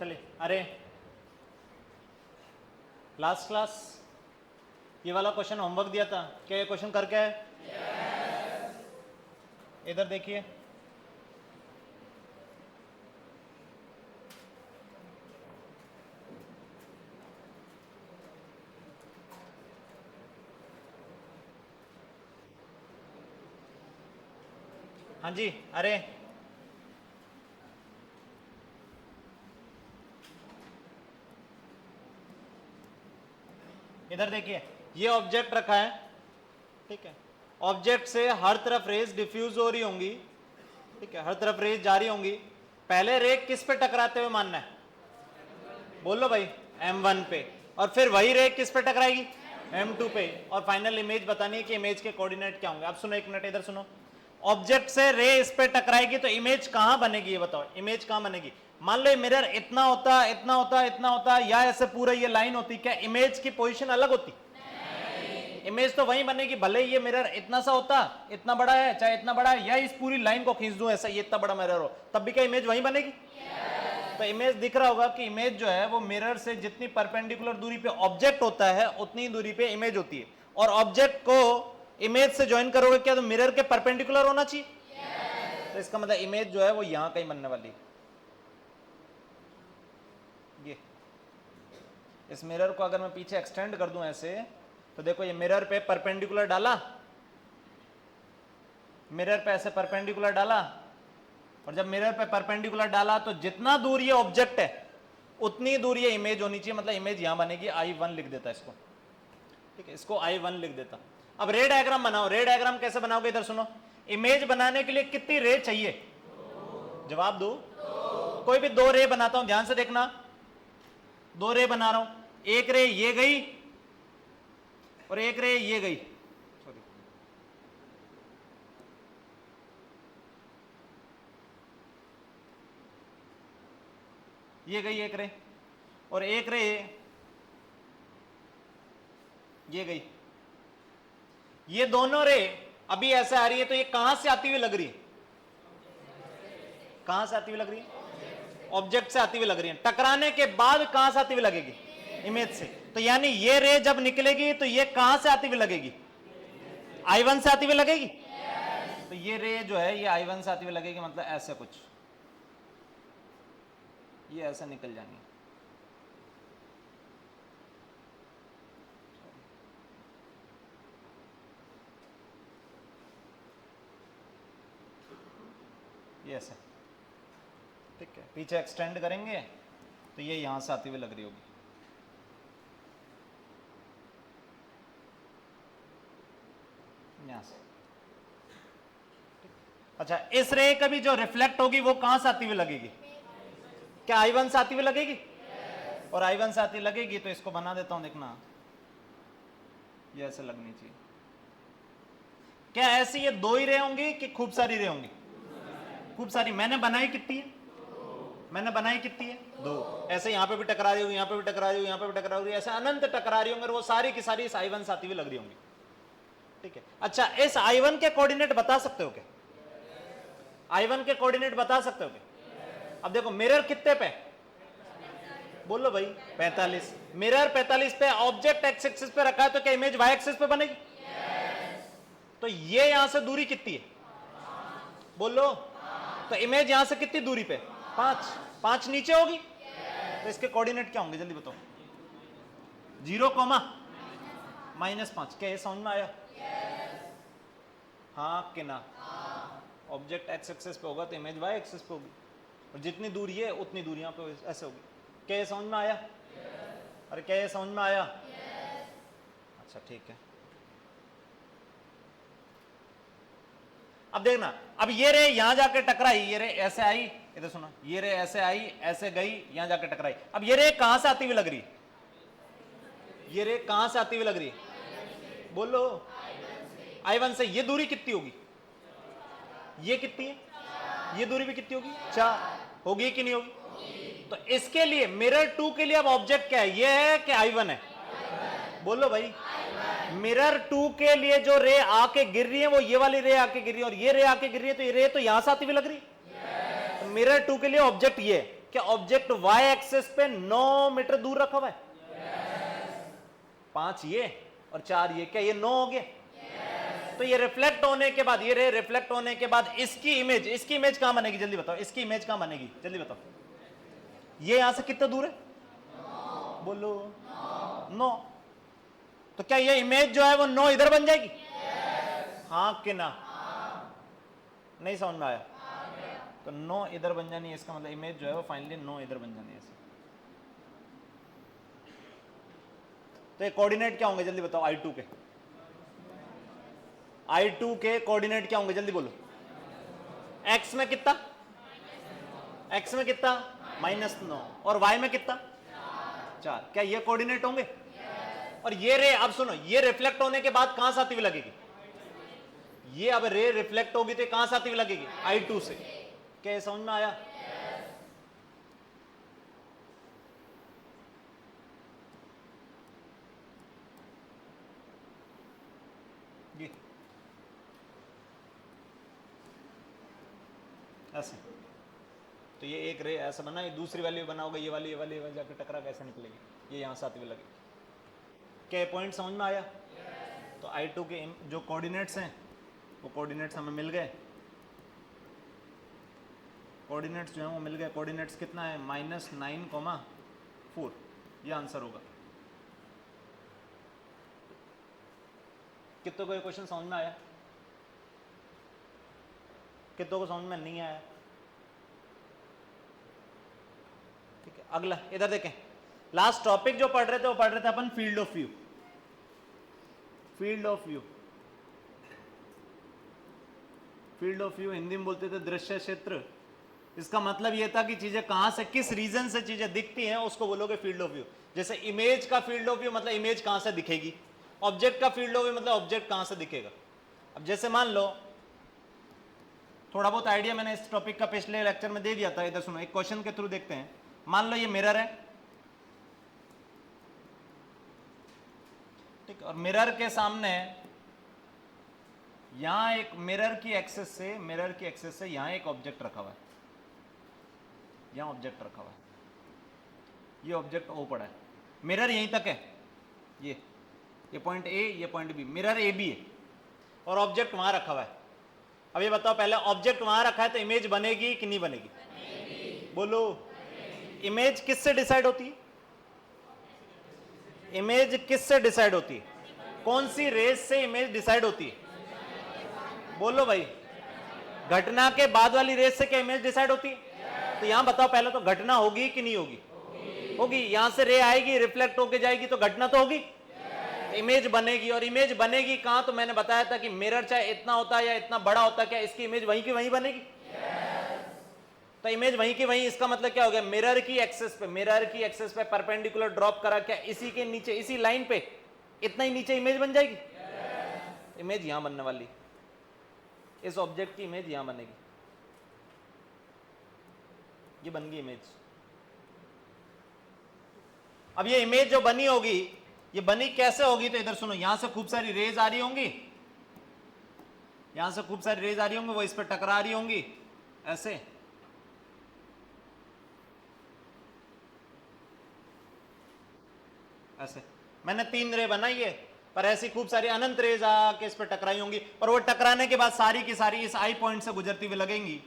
चलिए, अरे last class ये वाला क्वेश्चन होमवर्क दिया था, क्या ये क्वेश्चन करके है? इधर देखिए, हाँ जी, अरे इधर देखिए, ये ऑब्जेक्ट रखा है, ठीक है। ऑब्जेक्ट से हर तरफ रेज डिफ्यूज हो रही होंगी, ठीक है, हर तरफ रेज जा रही होंगी। पहले रे किस पे टकराते हुए मानना है? बोलो भाई, M1 पे, और फिर वही रे किस पे टकराएगी? M2 पे, और फाइनल इमेज बतानी है कि इमेज के कोऑर्डिनेट क्या होंगे। अब सुनो, एक मिनट इधर सुनो। ऑब्जेक्ट से रे इस पे टकराएगी तो इमेज कहां बनेगी? ये बताओ, इमेज कहां बनेगी? मान लो मिरर इतना होता, इतना होता, इतना होता, या ऐसे पूरा ये लाइन होती, क्या इमेज की पोजीशन अलग होती? इमेज तो वही बनेगी, भले ये मिरर इतना सा होता, इतना बड़ा है, चाहे इतना बड़ा है, या इस पूरी लाइन को खींच दूं ऐसा, ये इतना बड़ा मिरर हो, तब भी क्या इमेज वही बनेगी? तो इमेज दिख रहा होगा कि इमेज जो है वो मिरर से जितनी परपेंडिकुलर दूरी पे ऑब्जेक्ट होता है उतनी दूरी पे इमेज होती है। और ऑब्जेक्ट को इमेज से ज्वाइन करोगे क्या तो मिरर के परपेंडिकुलर होना चाहिए। तो इसका मतलब इमेज जो है वो यहां कहीं बनने वाली है। ये इस मिरर को अगर मैं पीछे एक्सटेंड कर दूं ऐसे, तो देखो ये मिरर पे परपेंडिकुलर डाला, मिरर पे ऐसे परपेंडिकुलर डाला, और जब मिरर पे परपेंडिकुलर डाला तो जितना दूर ये ऑब्जेक्ट है उतनी दूर ये इमेज होनी चाहिए। मतलब इमेज यहां बनेगी, I1 लिख देता इसको, ठीक है, इसको I1 लिख देता। अब रे डायग्राम बनाओ। रे डायग्राम कैसे बनाओगे? इधर सुनो, इमेज बनाने के लिए कितनी रे चाहिए? जवाब दो। कोई भी दो रे बनाता हूं, ध्यान से देखना, दो रे बना रहा हूं, एक रे ये गई और एक रे ये गई, सॉरी, ये गई एक रे, और एक रे ये गई। ये दोनों रे अभी ऐसे आ रही है, तो ये कहां से आती हुई लग रही है? कहां से आती हुई लग रही है? ऑब्जेक्ट से आती हुई लग रही है। टकराने के बाद कहां से आती हुई लगेगी? इमेज से। तो यानी ये रे जब निकलेगी तो ये कहां से आती हुई लगेगी? I1 से आती हुई लगेगी। तो ये रे जो है ये I1 से आती हुई लगेगी, मतलब ऐसे कुछ, ये ऐसे निकल जानी है। ये ऐसे, ठीक है, पीछे एक्सटेंड करेंगे तो ये यहां से आती हुई लग रही होगी। यहां से, अच्छा, इस रे कभी जो रिफ्लेक्ट होगी वो कहां से आती हुई लगेगी? क्या I1 से आती हुई लगेगी? और I1 से आती लगेगी तो इसको बना देता हूं, देखना, ये ऐसे लगनी चाहिए। क्या ऐसी ये दो ही रे होंगी कि खूब सारी रे होंगी? खूब सारी। मैंने बनाई कितनी है? मैंने बनाई कितनी है? दो। ऐसे यहां पे भी टकरा रही होगी, यहां पे भी टकरा रही होगी, यहां पे भी टकरा रही होगी, ऐसे अनंत टकरा रही होंगी, और वो सारी की सारी इस I1 से आती हुई लग रही होंगी, ठीक है। अच्छा, इस I1 के कोऑर्डिनेट बता सकते हो क्या? I1 के कोऑर्डिनेट बता सकते हो क्या? अब देखो, मिरर कितने पे? बोलो भाई, 45। मिरर 45 पे, ऑब्जेक्ट एक्स एक्सिस पे रखा है, तो क्या इमेज वाई एक्सिस पे बनेगी? तो ये यहां से दूरी कितनी है? बोलो। तो इमेज यहां से कितनी दूरी पे? 5। 5 नीचे होगी। तो इसके कोऑर्डिनेट क्या होंगे जल्दी बताओ? 0, -5। क्या ये समझ में आया? हाँ कि ना? ऑब्जेक्ट एक्स एक्सिस पे होगा तो इमेज वाई एक्सिस पे होगी, और जितनी दूरी है उतनी दूरी यहाँ पे ऐसे होगी। क्या ये समझ में आया? अरे क्या ये समझ में आया? अच्छा, ठीक है। अब देखना, अब ये रे यहां जाके टकराई, ये रे ऐसे आई, इधर सुनो, ये रे ऐसे आई, ऐसे गई, यहां जाके टकराई। अब ये रे कहां से आती हुई लग रही है? ये रे कहां से आती हुई लग रही है? बोलो। I1 से। ये दूरी कितनी होगी? ये कितनी है? ये दूरी भी कितनी होगी? 4 होगी कि नहीं होगी? तो इसके लिए मिरर 2 के लिए अब ऑब्जेक्ट क्या है? ये है कि I1 है? बोलो भाई। मिरर 2 के लिए जो रे आके गिर रही है वो ये वाली रे आके गिर रही है, और ये रे आके गिर रही है, तो ये रे तो यहां से आती हुई लग रही है। तो मिरर 2 के लिए ऑब्जेक्ट ये है, क्या ऑब्जेक्ट वाई एक्सेस पे 9 मीटर दूर रखा हुआ है? 5 ये और 4 ये, क्या ये 9 हो गया? तो ये रिफ्लेक्ट होने के बाद, ये रे रिफ्लेक्ट होने के बाद इसकी इमेज कहां बनेगी? जल्दी बताओ, इसकी इमेज कहां बनेगी? जल्दी बताओ। ये यहां से कितना दूर है? बोलो 9। तो क्या ये इमेज जो है वो 9 इधर बन जाएगी? हाँ कि ना? नहीं समझ में आया? तो 9 इधर बन जानी है, इसका मतलब इमेज जो है वो फाइनली 9 इधर बन जानी है ऐसे। तो ये कोऑर्डिनेट क्या होंगे? जल्दी बताओ। I2 के कोऑर्डिनेट क्या होंगे? जल्दी बोलो। x में कितना? x में कितना? -9। और y में कितना? 4। क्या ये कोऑर्डिनेट होंगे? और ये रे, अब सुनो, ये रिफ्लेक्ट होने के बाद कहां से आती हुई लगेगी? ये अब रे रिफ्लेक्ट होगी तो कहां से आती हुई लगेगी? I2 से। क्या समझ में आया? ये ऐसे, तो ये एक रे ऐसा बना, ये दूसरी वाली बनाओगे, ये वाली जाकर टकरा कैसे निकलेगी? ये यहां से आती हुई लगेगी। क्या पॉइंट समझ में आया? तो I2 के जो कोऑर्डिनेट्स हैं वो कोऑर्डिनेट्स हमें मिल गए। कोऑर्डिनेट्स जो हैं वो मिल गए। कोऑर्डिनेट्स कितना है? -9,4। ये आंसर होगा। कितनों को ये क्वेश्चन समझ में आया? कितनों को समझ में नहीं आया? ठीक है, अगला इधर देखें। लास्ट टॉपिक जो पढ़ रहे थे वो पढ़ रहे थे अपन field of view. Field of view, field of view Hindi में बोलते थे दृश्य क्षेत्र। इसका मतलब यह था कि चीजें कहां से, किस रीजन से चीजें दिखती हैं उसको बोलोगे फील्ड ऑफ व्यू। जैसे इमेज का फील्ड ऑफ व्यू मतलब इमेज कहां से दिखेगी, ऑब्जेक्ट का फील्ड ऑफ व्यू मतलब ऑब्जेक्ट कहां से दिखेगा। अब जैसे मान लो, थोड़ा बहुत आइडिया मैंने इस टॉपिक का पिछले लेक्चर में दे दिया था। इधर सुनो, एक क्वेश्चन के थ्रू देखते हैं। मान लो ये मिरर है, ठीक, और मिरर के सामने यहां एक मिरर की एक्सेस से यहां एक ऑब्जेक्ट रखा हुआ है, यहां ऑब्जेक्ट रखा हुआ है, ये ऑब्जेक्ट ओ पड़ा है, मिरर यहीं तक है, ये पॉइंट ए, ये point B, mirror A B है और ऑब्जेक्ट वहां रखा हुआ है। अब ये बताओ, पहले ऑब्जेक्ट वहां रखा है तो इमेज बनेगी कि नहीं बनेगी? बोलो। इमेज किससे डिसाइड होती है? इमेज किससे डिसाइड होती है? कौन सी रेस से इमेज डिसाइड होती है? बोलो भाई। घटना के बाद वाली रेस से क्या इमेज डिसाइड होती है? तो यहां बताओ पहले तो घटना होगी कि नहीं होगी? होगी। यहां से रे आएगी, रिफ्लेक्ट होके जाएगी तो घटना तो होगी, इमेज बनेगी। और इमेज बनेगी कहां? तो मैंने बताया था कि मिरर चाहे इतना होता है या इतना बड़ा होता है, क्या इसकी इमेज वहीं की वहीं बनेगी? तो इमेज वहीं की वहीं, इसका मतलब क्या हो गया? मिरर की एक्सेस पे परपेंडिकुलर ड्रॉप करा, क्या इसी के नीचे, इसी लाइन पे इतना ही नीचे इमेज बन जाएगी? इमेज यहां बनने वाली, इस ऑब्जेक्ट की इमेज यहां बनेगी, ये बन गई इमेज। अब ये इमेज जो बनी होगी, ये बनी कैसे होगी? तो इधर सुनो, यहां से खूब सारी रेज आ रही होंगी, यहां से खूब सारी रेज आ रही होंगी, वो इस पर टकरा रही होंगी ऐसे, ऐसे। मैंने 3 रे बनाई है, पर ऐसी खूब सारी अनंत रेज आके इस पर टकराई होंगी, और वो टकराने के बाद सारी की सारी इस आई पॉइंट से गुजरती हुई लगेंगी।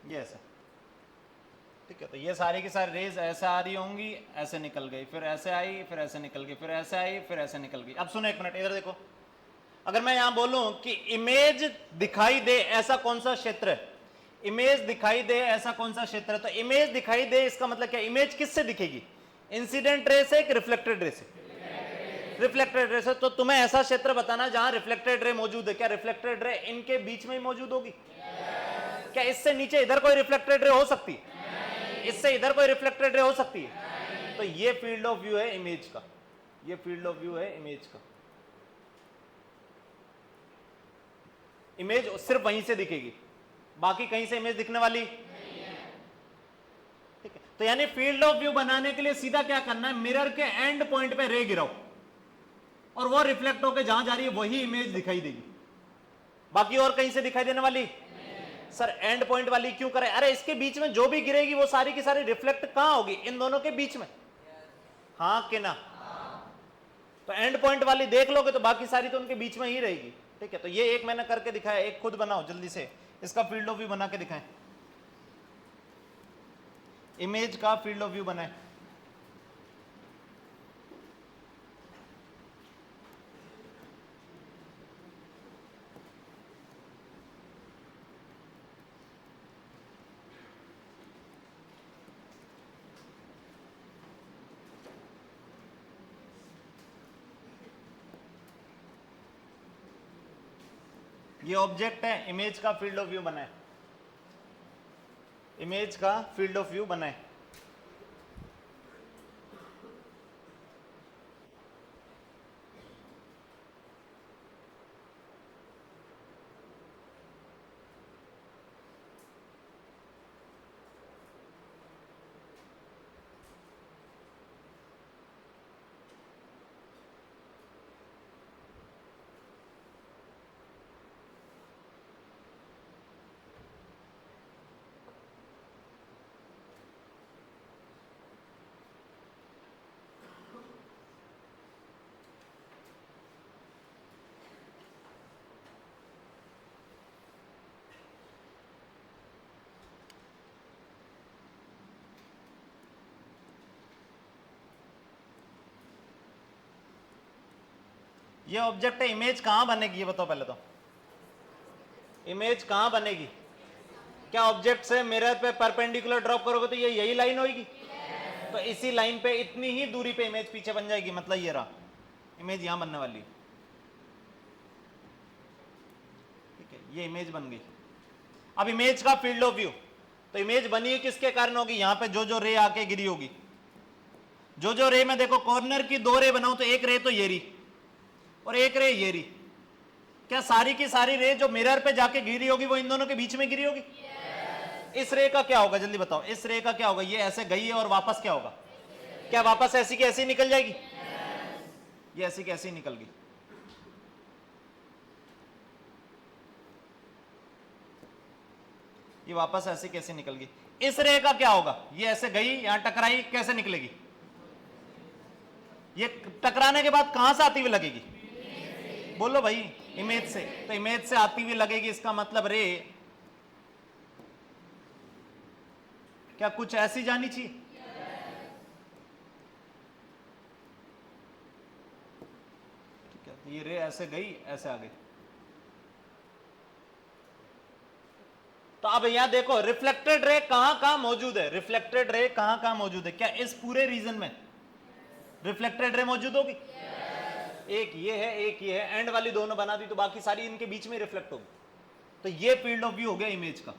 ये ऐसे, ठीक है। तो ये सारी की सारी रेज ऐसे आ रही होंगी, ऐसे निकल गई, फिर ऐसे आई, फिर ऐसे निकल गई, फिर ऐसे आई, फिर ऐसे निकल गई। अब सुनो एक मिनट, इधर देखो। अगर मैं यहां बोलूं कि इमेज दिखाई दे ऐसा कौन सा क्षेत्र है, इमेज दिखाई दे ऐसा कौन सा क्षेत्र है, तो इमेज दिखाई दे इसका मतलब क्या? इमेज किससे दिखेगी? इंसिडेंट रे से कि रिफ्लेक्टेड रे से? रिफ्लेक्टेड रे से। तो तुम्हें ऐसा क्षेत्र बताना जहां रिफ्लेक्टेड रे मौजूद है। क्या रिफ्लेक्टेड रे इनके बीच में ही मौजूद होगी? क्या इससे नीचे इधर कोई रिफ्लेक्टेड रे हो सकती है? इससे इधर कोई रिफ्लेक्टेड रे हो सकती है? तो ये फील्ड ऑफ व्यू है इमेज का, ये फील्ड ऑफ व्यू है इमेज का। इमेज सिर्फ वहीं से दिखेगी, बाकी कहीं से इमेज दिखने वाली, ठीक है। तो यानी फील्ड ऑफ व्यू बनाने के लिए सीधा क्या करना है, मिरर के एंड पॉइंट पे रे गिराओ और वो रिफ्लेक्ट होकर जहां जा रही है वही इमेज दिखाई देगी, बाकी और कहीं से दिखाई देने वाली। सर एंड पॉइंट वाली क्यों करें, अरे इसके बीच में जो भी गिरेगी वो सारी की सारी रिफ्लेक्ट कहां होगी, इन दोनों के बीच में, हाँ कि ना। तो एंड पॉइंट वाली देख लोगे तो बाकी सारी तो उनके बीच में ही रहेगी, ठीक है। तो ये एक मैंने करके दिखाया, एक खुद बनाओ जल्दी से, इसका फील्ड ऑफ व्यू बना के दिखाएं, इमेज का फील्ड ऑफ व्यू बनाए। ये ऑब्जेक्ट है, इमेज का फील्ड ऑफ व्यू बनाए, इमेज का फील्ड ऑफ व्यू बनाए। ये ऑब्जेक्ट है, इमेज कहां बनेगी ये बताओ पहले तो, इमेज कहां बनेगी, क्या ऑब्जेक्ट से मिरर पे परपेंडिकुलर ड्रॉप करोगे तो ये यही लाइन होगी, तो इसी लाइन पे इतनी ही दूरी पे इमेज पीछे बन जाएगी, मतलब ये रहा इमेज यहां बनने वाली, ठीक है। ये इमेज बन गई। अब इमेज का फील्ड ऑफ व्यू, तो इमेज बनी किसके कारण होगी, यहां पे जो जो रे आके गिरी होगी, जो जो रे में देखो कॉर्नर की दो रे बनाऊं तो एक रे तो ये रही और एक रे ये रही, क्या सारी की सारी रे जो मिरर पे जाके गिरी होगी वो इन दोनों के बीच में गिरी होगी। इस रे का क्या होगा जल्दी बताओ, इस रे का क्या होगा, ये ऐसे गई है और वापस क्या होगा, क्या वापस ऐसी की ऐसी निकल जाएगी, ये ऐसी की ऐसी निकल गई। ये वापस ऐसे कैसे निकल गई, इस रे का क्या होगा, ये ऐसे गई यहां टकराई, कैसे निकलेगी, ये टकराने के बाद कहां से आती हुई लगेगी, बोलो भाई, इमेज से, तो इमेज से आती हुई लगेगी, इसका मतलब रे क्या कुछ ऐसी जानी चाहिए, ठीक है। ये रे ऐसे गई ऐसे आ गई, तो अब यहां देखो रिफ्लेक्टेड रे कहां कहां मौजूद है, रिफ्लेक्टेड रे कहां कहां मौजूद है, क्या इस पूरे रीजन में रिफ्लेक्टेड रे मौजूद होगी, एक ये है एक ये है, एंड वाली दोनों बना दी तो बाकी सारी इनके बीच में रिफ्लेक्ट होगी, तो ये फील्ड ऑफ व्यू हो गया इमेज का।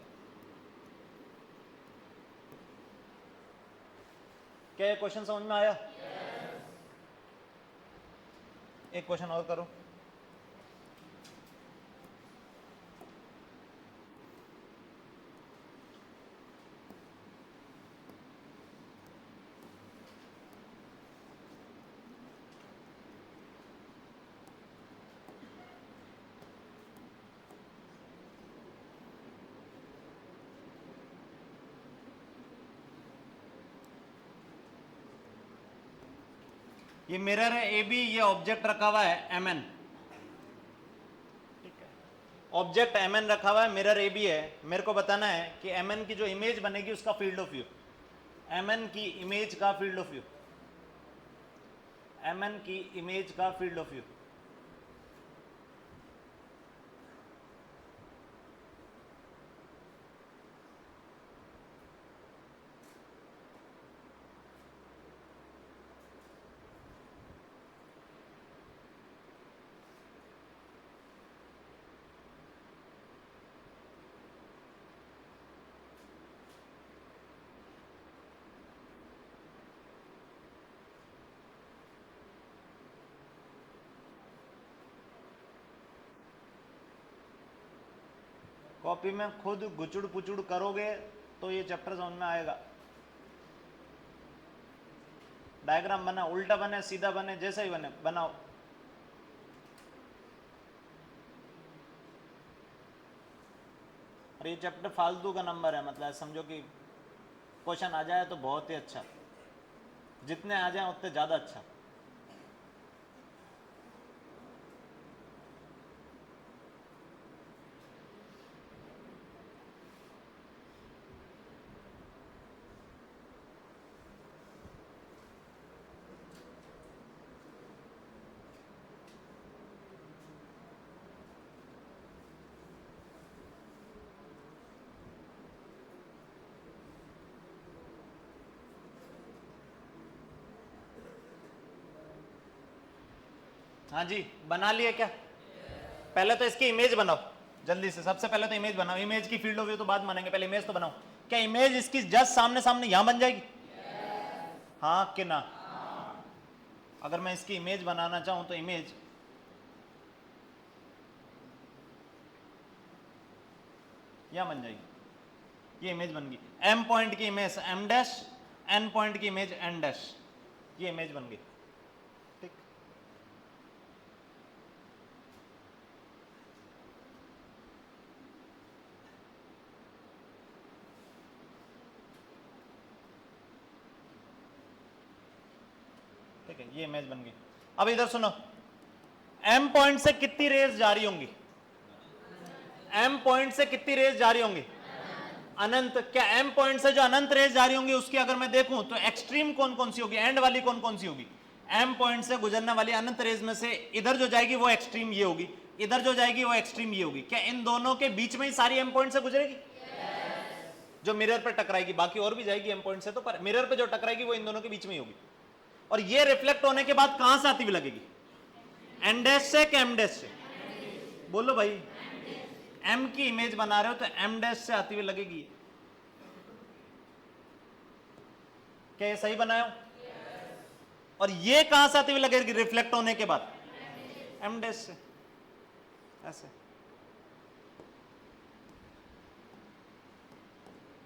क्या ये क्वेश्चन समझ में आया, एक क्वेश्चन और करो। ये मिरर है ए बी, ये ऑब्जेक्ट रखा हुआ है एम एन, ठीक है। ऑब्जेक्ट एम एन रखा हुआ है, मिरर ए बी है, मेरे को बताना है कि एम एन की जो इमेज बनेगी उसका field of view, M N की इमेज का field of view, M N की इमेज का फील्ड ऑफ व्यू। कॉपी में खुद गुचुड़ पुचुड़ करोगे तो ये चैप्टर समझ में आएगा। डायग्राम बना, उल्टा बने सीधा बने जैसा ही बने बनाओ। और ये चैप्टर फालतू का नंबर है, मतलब समझो कि क्वेश्चन आ जाए तो बहुत ही अच्छा, जितने आ जाए उतने ज़्यादा अच्छा। हाँ जी, बना लिए क्या? पहले तो इसकी इमेज बनाओ जल्दी से, सबसे पहले तो इमेज बनाओ। इमेज की फील्ड ऑफ व्यू तो बाद मानेंगे, पहले इमेज तो बनाओ। क्या इमेज इसकी जस्ट सामने सामने यहां बन जाएगी? हाँ कि ना? अगर मैं इसकी इमेज बनाना चाहूं तो इमेज यहां बन जाएगी। ये इमेज बन गई। एम पॉइंट की image M dash, N point की इमेज एन डैश, ये इमेज बन गई। ठीक, ठीक है, ये इमेज बन गई। अब इधर सुनो, एम पॉइंट से कितनी रेज जारी होंगी? एम पॉइंट से कितनी रेज जारी होंगी? अनंत। क्या एम पॉइंट से जो अनंत रेज जारी होंगी उसकी अगर मैं देखूं तो एक्सट्रीम कौन कौन सी होगी, एंड वाली कौन कौन सी होगी? एम पॉइंट से गुजरने वाली अनंत रेज में से इधर जो जाएगी वो एक्सट्रीम ये होगी, इधर जो जाएगी वो एक्सट्रीम ये होगी। क्या इन दोनों के बीच में ही सारी एम पॉइंट से गुजरेगी? जो मिरर पर टकराएगी, बाकी और भी जाएगी एम पॉइंट से, तो पर मिरर पे जो टकराएगी वो इन दोनों के बीच में ही होगी। और ये रिफ्लेक्ट होने के बाद कहां से आती हुई लगेगी? एन डैश से कि एम डैश से? बोलो भाई, एम की इमेज बना रहे हो तो एम डैश से आती हुई लगेगी। क्या ये सही बनाया? और ये कहां से आती हुई लगेगी रिफ्लेक्ट होने के बाद? एम डैश से। ऐसे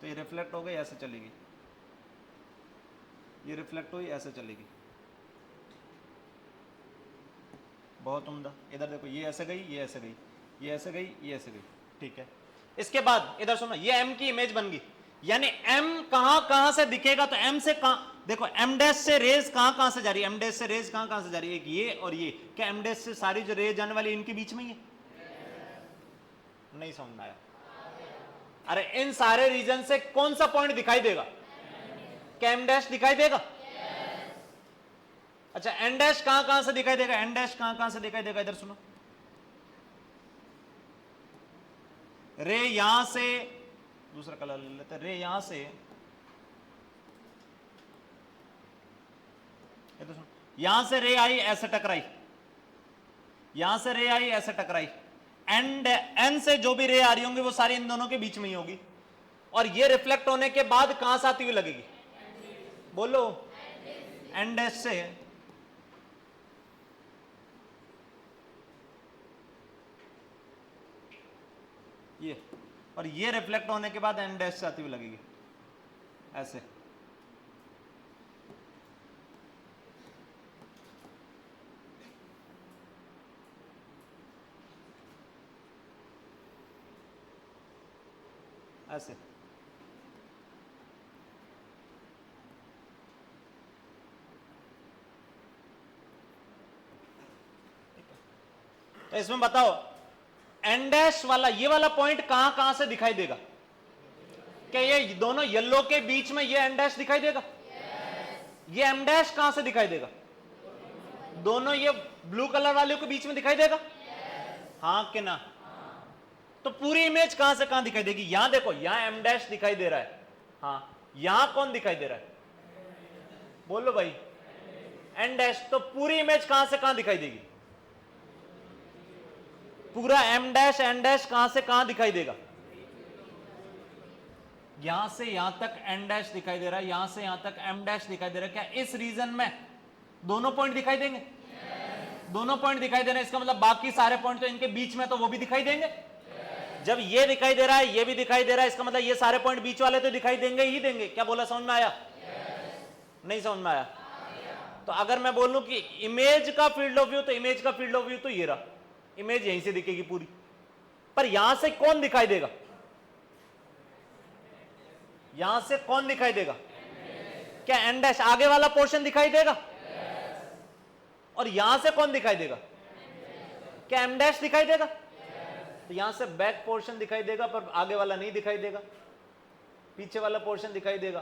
तो ये रिफ्लेक्ट हो गई, ऐसे चलेगी, ये रिफ्लेक्ट हुई, ऐसे चलेगी। बहुत उम्दा। इधर देखो, ये ऐसे गई, ये ऐसे गई, ये ऐसे गई, ये ऐसे गई। ठीक है, इसके बाद इधर सुनो, ये एम की इमेज बन गई, यानी एम कहां कहां से दिखेगा? तो एम से कहां, देखो एम डैश से रेज कहां कहां से जा रही है? एम डैश से रेज कहां कहां से जा रही है? एक ये और ये। क्या एम डैश से सारी जो रेज जाने वाली इनके बीच में ही है? नहीं समझ में आया? अरे इन सारे रीजन से कौन सा पॉइंट दिखाई देगा? क्या एम डैश दिखाई देगा? अच्छा, एन डैश कहां कहां से दिखाई देगा? एन डैश कहां कहां से दिखाई देगा? इधर सुनो, रे यहां से, दूसरा कलर ले लेते, रे यहां से, इधर सुनो, यहां से रे आई, ऐसे टकराई, यहां से रे आई, ऐसे टकराई, एंड एन से जो भी रे आ रही होंगी वो सारी इन दोनों के बीच में ही होगी। और ये रिफ्लेक्ट होने के बाद कहां से आती हुई लगेगी? बोलो, एन डैश से। ये, और ये रिफ्लेक्ट होने के बाद एन डैश से आती हुई लगेगी, ऐसे। ऐसे तो इसमें बताओ, एन डैश वाला ये वाला पॉइंट कहां कहां से दिखाई देगा? क्या ये दोनों येलो के बीच में ये एन डैश दिखाई देगा? ये एम डैश कहां से दिखाई देगा? दोनों ये ब्लू कलर वाले के बीच में दिखाई देगा? हाँ कि ना? तो पूरी इमेज कहां से कहां दिखाई देगी? यहां देखो, यहां एम डैश दिखाई दे रहा है, हाँ, यहां कौन दिखाई दे रहा है? बोलो भाई, एन डैश। तो पूरी इमेज कहां से कहां दिखाई देगी? पूरा एम डैश एन डैश कहां से कहां दिखाई देगा? यहां से यहां तक एन डैश दिखाई दे रहा है, यहां से यहां तक एम डैश दिखाई दे रहा है। क्या इस रीजन में दोनों पॉइंट दिखाई देंगे? दोनों पॉइंट दिखाई दे रहे हैं, इसका मतलब बाकी सारे पॉइंट तो इनके बीच में तो वो भी दिखाई देंगे। जब ये दिखाई दे रहा है, ये भी दिखाई दे रहा है, इसका मतलब ये सारे पॉइंट बीच वाले तो दिखाई देंगे ही देंगे। क्या बोला, समझ में आया? नहीं समझ में आया? तो अगर मैं बोलूं कि इमेज का फील्ड ऑफ व्यू, तो इमेज का फील्ड ऑफ व्यू तो ये रहा, इमेज यहीं से दिखेगी पूरी, पर यहां से कौन दिखाई देगा? यहां से कौन दिखाई देगा? क्या एन डैश आगे वाला पोर्शन दिखाई देगा? और यहां से कौन दिखाई देगा? क्या एम डैश दिखाई देगा? तो यहां से बैक पोर्शन दिखाई देगा, पर आगे वाला नहीं दिखाई देगा। पीछे वाला पोर्शन दिखाई देगा,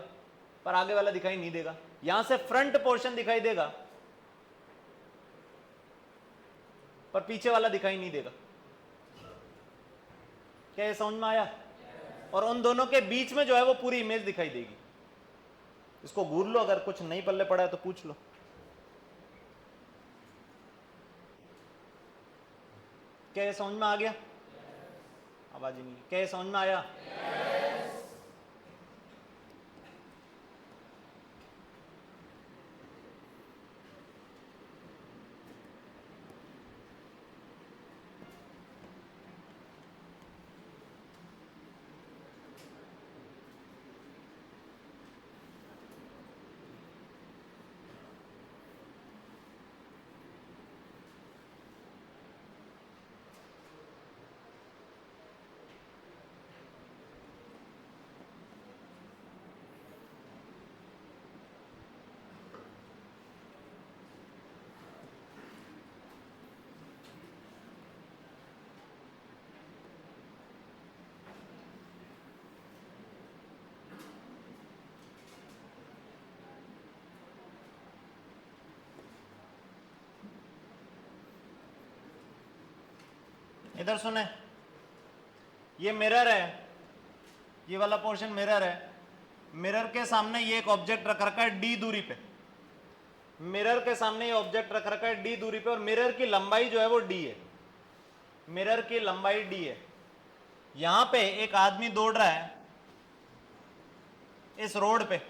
पर आगे वाला दिखाई नहीं देगा। यहां से फ्रंट पोर्शन दिखाई देगा, पर पीछे वाला दिखाई नहीं देगा। क्या ये समझ में आया? और उन दोनों के बीच में जो है वो पूरी इमेज दिखाई देगी। इसको घूर लो, अगर कुछ नहीं पल्ले पड़ा है तो पूछ लो। क्या ये समझ में आ गया? आवाज ही नहीं। क्या ये समझ में आया? इधर सुने, ये मिरर है, ये वाला पोर्शन मिरर है। मिरर के सामने ये एक ऑब्जेक्ट रख रखा है डी दूरी पे। मिरर के सामने ये ऑब्जेक्ट रख रखा है डी दूरी पे, और मिरर की लंबाई जो है वो डी है। मिरर की लंबाई डी है। यहां पे एक आदमी दौड़ रहा है इस रोड पे,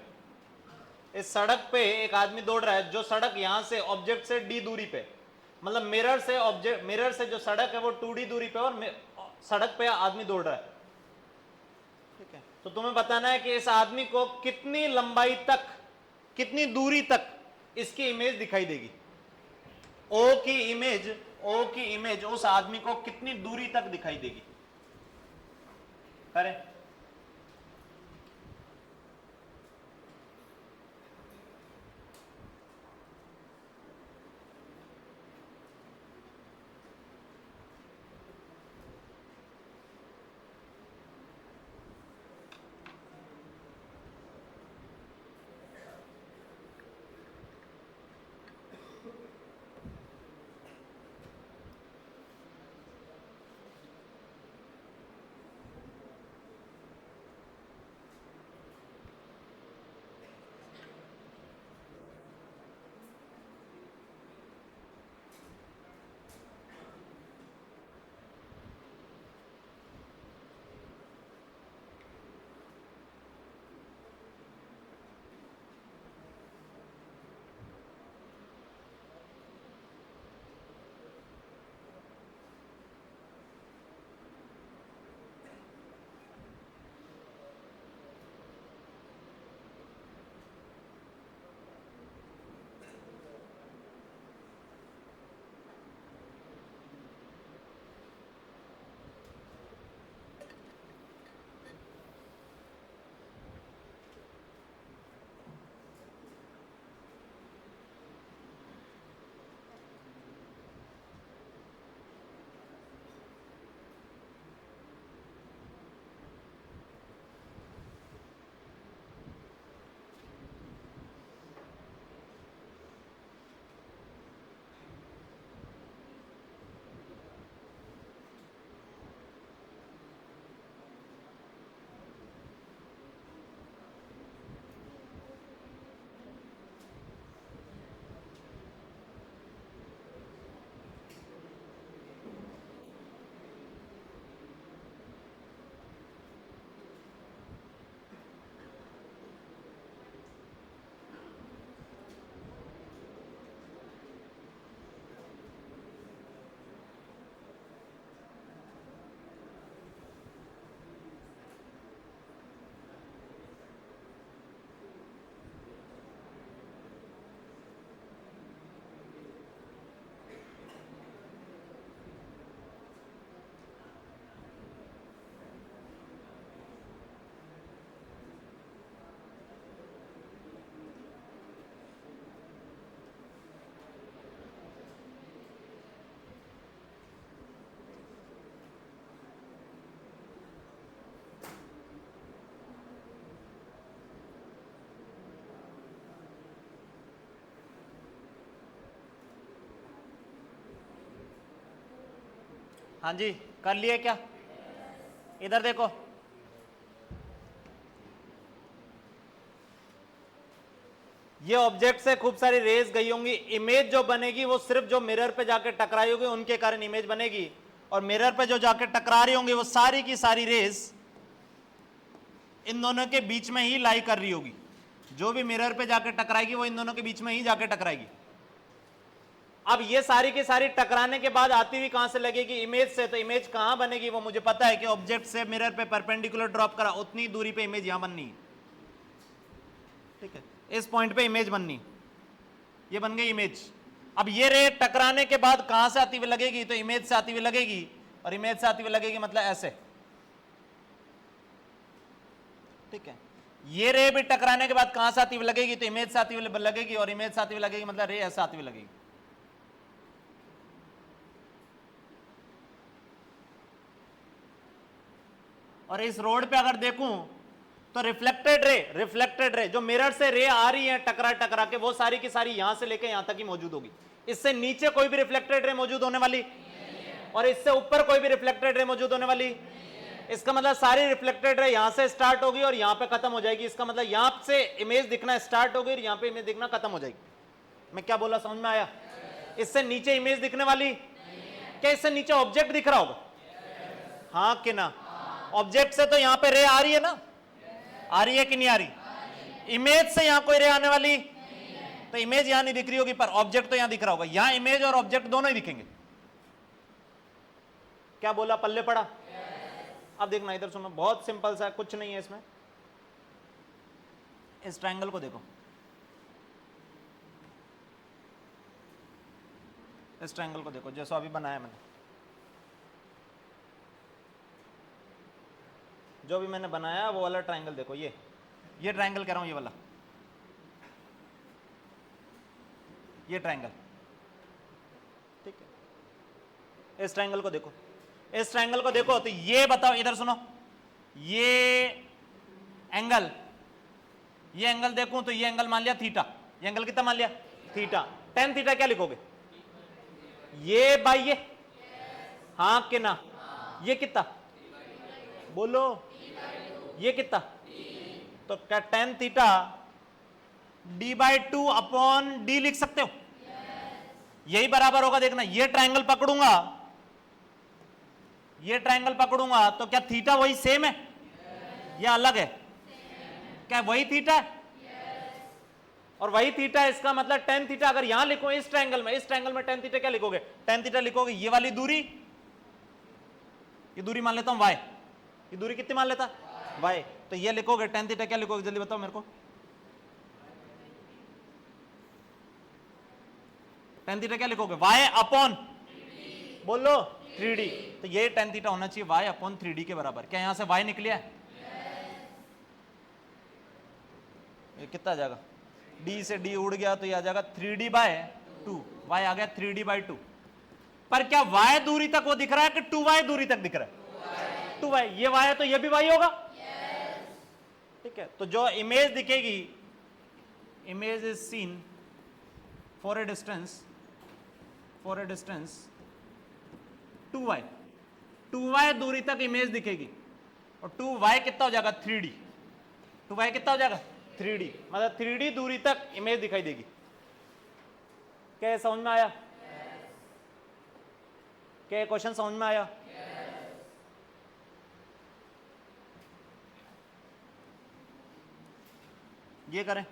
इस सड़क पे एक आदमी दौड़ रहा है, जो सड़क यहां से ऑब्जेक्ट से डी दूरी पे, मतलब मिरर से ऑब्जेक्ट, मिरर से जो सड़क है वो 2D दूरी पे, और सड़क पे आदमी दौड़ रहा है। ठीक है, तो तुम्हें बताना है कि इस आदमी को कितनी लंबाई तक, कितनी दूरी तक इसकी इमेज दिखाई देगी। ओ की इमेज उस आदमी को कितनी दूरी तक दिखाई देगी। करें। हाँ जी, कर लिए क्या? इधर देखो, ये ऑब्जेक्ट से खूब सारी रेज गई होंगी, इमेज जो बनेगी वो सिर्फ जो मिरर पे जाके टकराई होगी उनके कारण इमेज बनेगी, और मिरर पे जो जाके टकरा रही होंगी वो सारी की सारी रेज इन दोनों के बीच में ही लाई कर रही होगी। जो भी मिरर पे जाके टकराएगी वो इन दोनों के बीच में ही जाके टकराएगी। अब ये सारी की सारी टकराने के बाद आती हुई कहां से लगेगी? इमेज से। तो इमेज कहां बनेगी वो मुझे पता है कि ऑब्जेक्ट से मिरर पे परपेंडिकुलर ड्रॉप करा, उतनी दूरी पे इमेज यहां बननी है। ठीक है, इस पॉइंट पे इमेज बननी, ये बन गई इमेज। अब ये रे टकराने के बाद कहां से आती हुई लगेगी? तो इमेज से आती हुई लगेगी, और इमेज से आती हुई लगेगी मतलब ऐसे। ठीक है, ये रे भी टकराने के बाद कहां से आती हुई लगेगी? तो इमेज से आती हुई लगेगी, और इमेज से आती हुई लगेगी मतलब रे ऐसे आती हुई लगेगी। और इस रोड पे अगर देखूं तो रिफ्लेक्टेड रे जो मिरर से रे आ रही है टकरा टकरा के, वो सारी की सारी यहां से लेके यहां तक ही मौजूद होगी। इससे नीचे कोई भी रिफ्लेक्टेड रे मौजूद होने वाली, और इससे ऊपर कोई भी रिफ्लेक्टेड रे मौजूद होने वाली। इसका मतलब सारी रिफ्लेक्टेड रे यहां से स्टार्ट होगी और यहां पे खत्म हो जाएगी। इसका मतलब यहां से इमेज दिखना स्टार्ट होगी और यहां पे इमेज दिखना खत्म हो जाएगी। मैं क्या बोला, समझ में आया? इससे नीचे इमेज दिखने वाली, क्या इससे नीचे ऑब्जेक्ट दिख रहा होगा? हाँ कि ना? ऑब्जेक्ट से तो यहां पे रे आ रही है ना, आ रही है कि नहीं आ रही? इमेज से यहां कोई रे आने वाली, तो इमेज यहां नहीं दिख रही होगी, पर ऑब्जेक्ट तो यहां दिख रहा होगा। यहां इमेज और ऑब्जेक्ट दोनों ही दिखेंगे। क्या बोला, पल्ले पड़ा? अब देखना, इधर सुनो, बहुत सिंपल सा, कुछ नहीं है इसमें। इस ट्रायंगल को देखो, इस ट्रायंगल को देखो जैसा अभी बनाया मैंने, जो भी मैंने बनाया वो वाला ट्रायंगल देखो। ये ट्रायंगल कह रहा हूं, ये वाला, ये ट्रायंगल। ठीक है, इस ट्रायंगल को देखो, इस ट्रायंगल को देखो, तो ये बताओ, इधर सुनो, ये एंगल देखूं तो ये एंगल मान लिया थीटा। ये एंगल कितना मान लिया? थीटा। टेन थीटा क्या लिखोगे? ये बाई ये, हाँ कि ना? ये कितना बोलो? ये कितना? तो क्या tan theta D by 2 upon D लिख सकते हो? यही बराबर होगा, देखना, ये ट्रायंगल पकड़ूंगा, ये ट्रायंगल पकड़ूंगा तो क्या थीटा वही सेम है या अलग है? क्या वही थीटा है? और वही थीटा है, इसका मतलब टेन थीटा अगर यहां लिखो इस ट्रायंगल में टेन थीटा क्या लिखोगे? टेन थीटा लिखोगे ये वाली दूरी, ये दूरी मान लेता हूं y, ये दूरी कितनी मान लेता? y। तो ये लिखोगे टेन थीटा क्या लिखोगे? जल्दी बताओ मेरे को। टेन थीटा क्या लिखोगे? y अपॉन, बोलो, 3d। तो ये टेन थीटा होना चाहिए y अपॉन 3d के बराबर। क्या यहां से y निकलिया? ये कितना आ जाएगा? d से d उड़ गया तो ये आ जाएगा 3d बाय 2, y आ गया 3d बाय 2। पर क्या y दूरी तक वो दिख रहा है कि 2y दूरी तक दिख रहा है? 2y, ये y है तो ये भी y होगा। ठीक है, तो जो इमेज दिखेगी, image is seen for a distance 2y, 2y दूरी तक इमेज दिखेगी, और 2y कितना हो जाएगा? 3d। 2y कितना हो जाएगा? 3d, मतलब 3d दूरी तक इमेज दिखाई देगी। क्या समझ में आया? क्या क्वेश्चन समझ में आया? ये करें,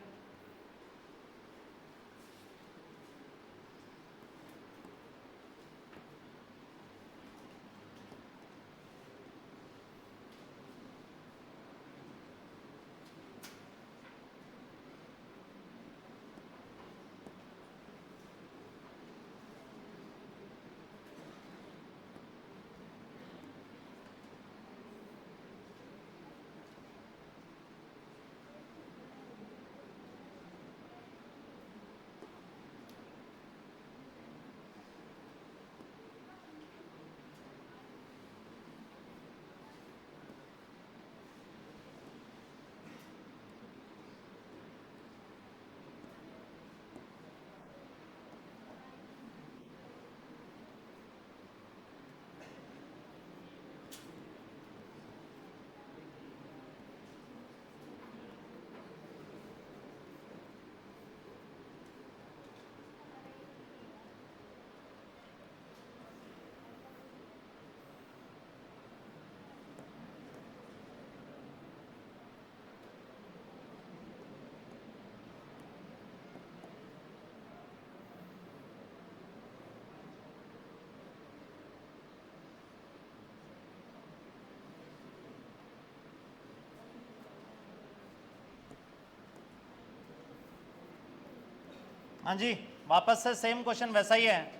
हाँ जी, वापस से सेम क्वेश्चन वैसा ही है।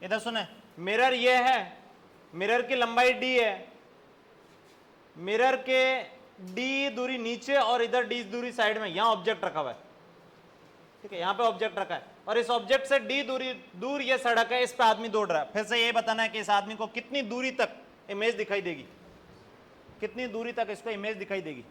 इधर सुने, मिरर ये है, मिरर की लंबाई d है, मिरर के d दूरी नीचे और इधर d दूरी साइड में, यहां ऑब्जेक्ट रखा हुआ है, ठीक है, यहां पे ऑब्जेक्ट रखा है और इस ऑब्जेक्ट से d दूरी दूर ये सड़क है, इस पे आदमी दौड़ रहा है। फिर से ये बताना है कि इस आदमी को कितनी दूरी तक इमेज दिखाई देगी, कितनी दूरी तक इसको इमेज दिखाई देगी।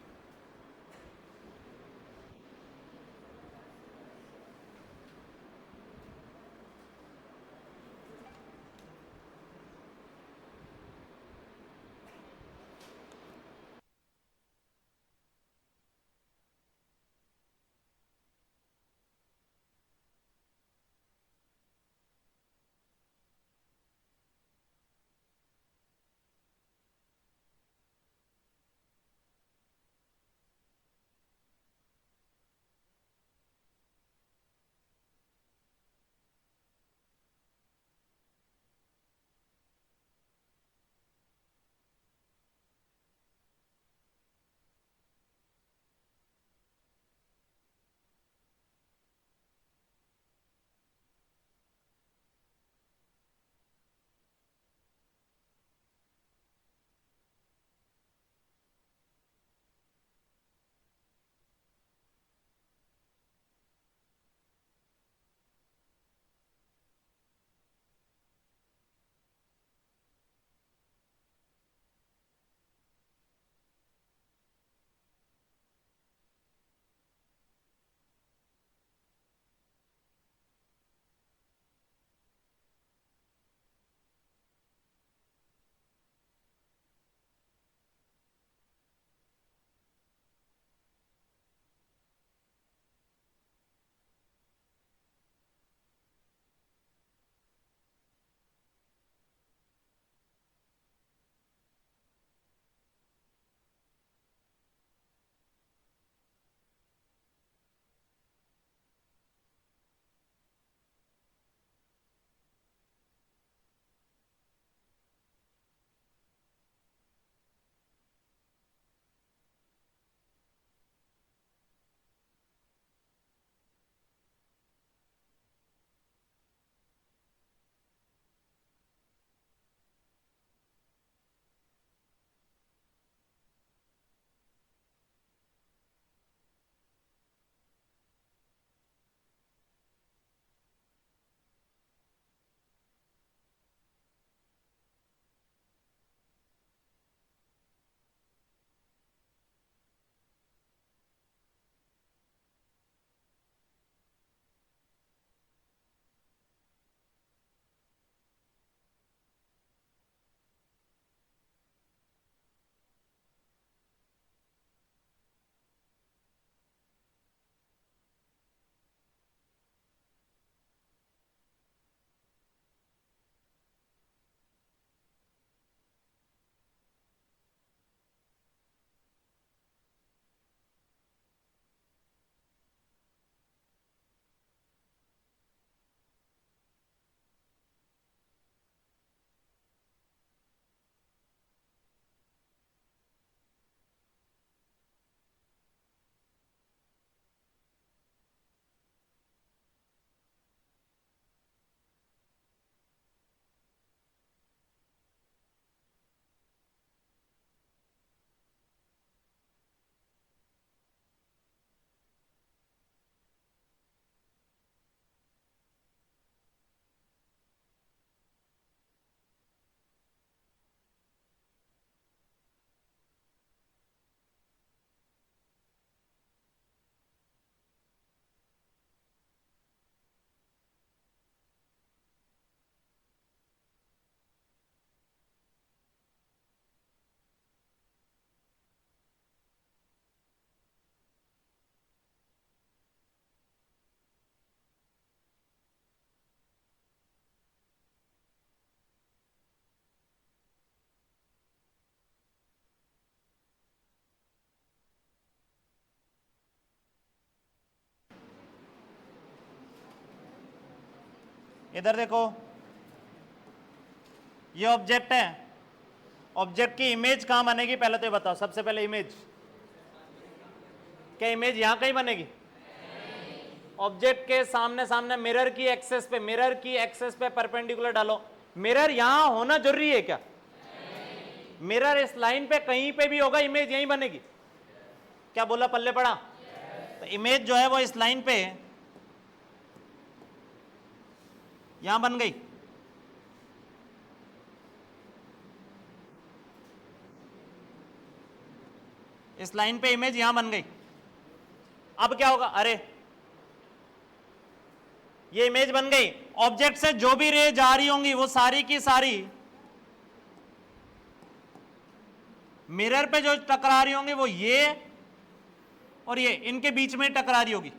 इधर देखो, ये ऑब्जेक्ट है, ऑब्जेक्ट की इमेज कहां बनेगी पहले तो ये बताओ। सबसे पहले इमेज, क्या इमेज यहां कहीं बनेगी? ऑब्जेक्ट के सामने सामने मिरर की एक्सेस पे परपेंडिकुलर डालो। मिरर यहां होना जरूरी है क्या? मिरर इस लाइन पे कहीं पे भी होगा, इमेज यहीं बनेगी। क्या बोला, पल्ले पड़ा? तो इमेज जो है वो इस लाइन पे यहां बन गई। इस लाइन पे इमेज यहां बन गई। अब क्या होगा? अरे ये इमेज बन गई। ऑब्जेक्ट से जो भी रे जा रही होंगी वो सारी की सारी मिरर पे जो टकरा रही होंगी वो ये और ये इनके बीच में टकरा रही होगी।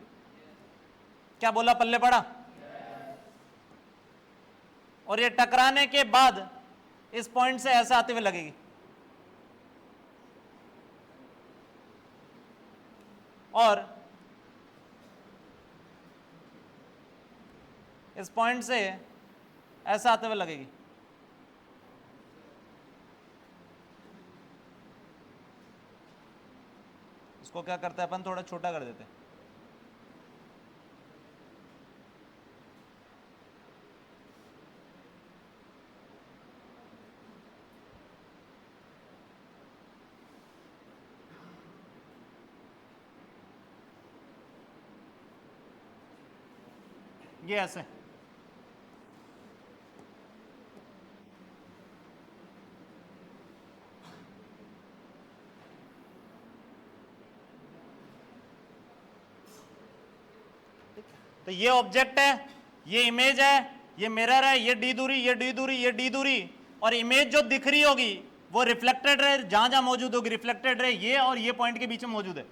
क्या बोला, पल्ले पड़ा? और ये टकराने के बाद इस पॉइंट से ऐसे आते हुए लगेगी। और इस पॉइंट से ऐसे आते हुए लगेगी। इसको क्या करते हैं अपन, थोड़ा छोटा कर देते हैं। ये ऐसे तो ये ऑब्जेक्ट है, ये इमेज है, ये मिरर है, ये डी दूरी, ये डी दूरी, ये डी दूरी, और इमेज जो दिख रही होगी वो रिफ्लेक्टेड रे जहां जहां मौजूद होगी, रिफ्लेक्टेड रे ये और ये पॉइंट के बीच में मौजूद है।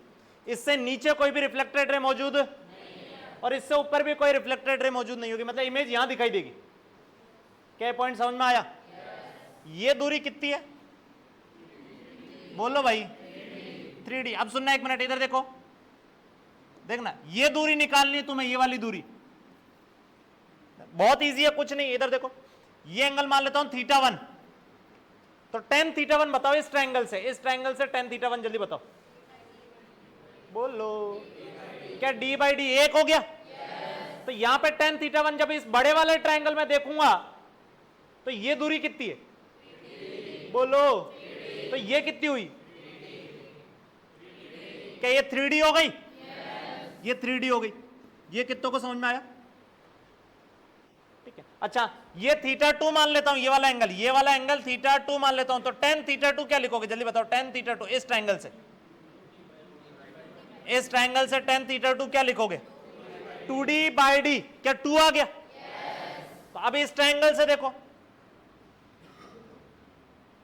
इससे नीचे कोई भी रिफ्लेक्टेड रे मौजूद और इससे ऊपर भी कोई रिफ्लेक्टेड रे मौजूद नहीं होगी, मतलब इमेज यहां दिखाई देगी। क्या पॉइंट समझ में आया? ये दूरी कितनी है? बोलो भाई, 3D। अब सुनना, एक मिनट इधर देखो, देखना, ये दूरी निकालनी है तुम्हें, ये वाली दूरी बहुत इजी है, कुछ नहीं। इधर देखो, ये एंगल मान लेता हूं θ1, तो tan θ1 बताओ इस ट्रायंगल से, इस ट्रायंगल से tan θ1 जल्दी बताओ। बोलो, क्या d बाई डी एक हो गया? तो यहां पे tan θ1 जब इस बड़े वाले ट्रायंगल में देखूंगा तो ये दूरी कितनी है? बोलो, तो ये कितनी हुई? क्या ये 3D हो गई? ये 3D हो गई। ये कितनों को समझ में आया? ठीक है। अच्छा, ये θ2 मान लेता हूं, ये वाला एंगल, ये वाला एंगल θ2 मान लेता हूं, तो tan θ2 क्या लिखोगे जल्दी बताओ? tan θ2 इस ट्रायंगल से, इस ट्रायंगल से tan θ2 क्या लिखोगे? 2D by D. क्या 2 आ गया? तो अब इस ट्रायंगल से देखो,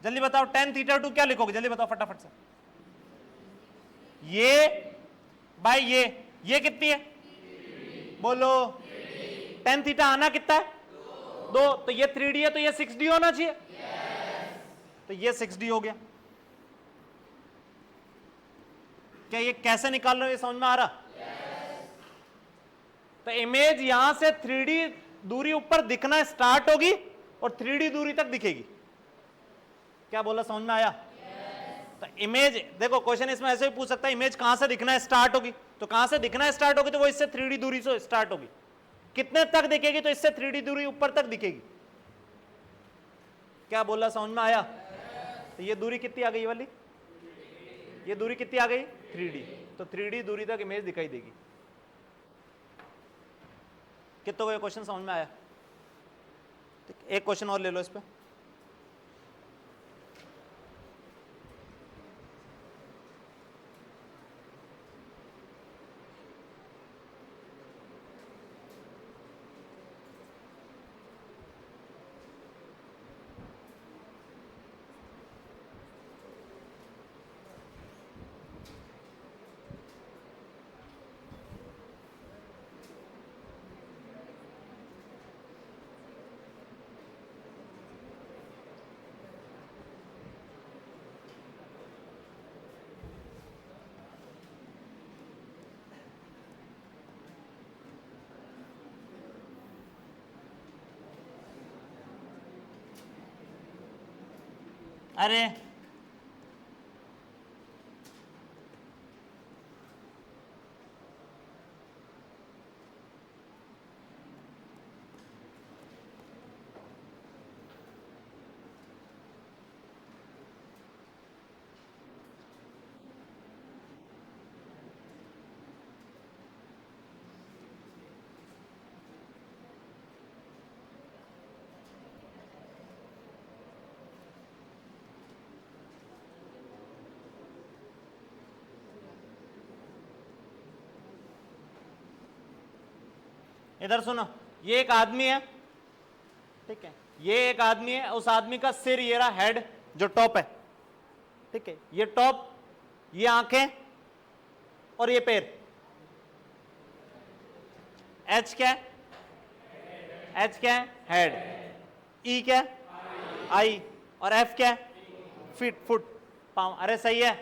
जल्दी बताओ tan θ2 क्या लिखोगे? जल्दी बताओ फटाफट से। ये बाई ये कितनी है? बोलो, tan थीटा आना कितना है? 2। तो ये 3D है, तो ये 6D होना चाहिए। तो ये 6D हो गया। क्या ये कैसे निकाल रहे हो, ये समझ में आ रहा? तो इमेज यहां से 3D दूरी ऊपर दिखना स्टार्ट होगी और 3D दूरी तक दिखेगी। क्या बोला, समझ में आया? तो इमेज देखो, क्वेश्चन इसमें ऐसे भी पूछ सकता है, इमेज कहां से दिखना स्टार्ट होगी, तो कहां से दिखना स्टार्ट होगी? तो वो इससे 3D दूरी से स्टार्ट होगी। कितने तक दिखेगी? तो इससे 3D दूरी ऊपर तक दिखेगी। क्या बोला, समझ में आया? तो ये दूरी कितनी आ गई वाली? ये दूरी कितनी आ गई? 3D। तो 3D दूरी तक इमेज दिखाई देगी। कितनों को ये क्वेश्चन समझ में आया? एक क्वेश्चन और ले लो इस पे। अरे इधर सुनो, ये एक आदमी है, ठीक है, ये एक आदमी है, उस आदमी का सिर ये रहा, हेड जो टॉप है, ठीक है, ये टॉप, ये आंखें और ये पैर। एच क्या है? एच क्या है? हेड। ई क्या है? आई। और एफ क्या है? फीट, फुट, पाँव। अरे सही है।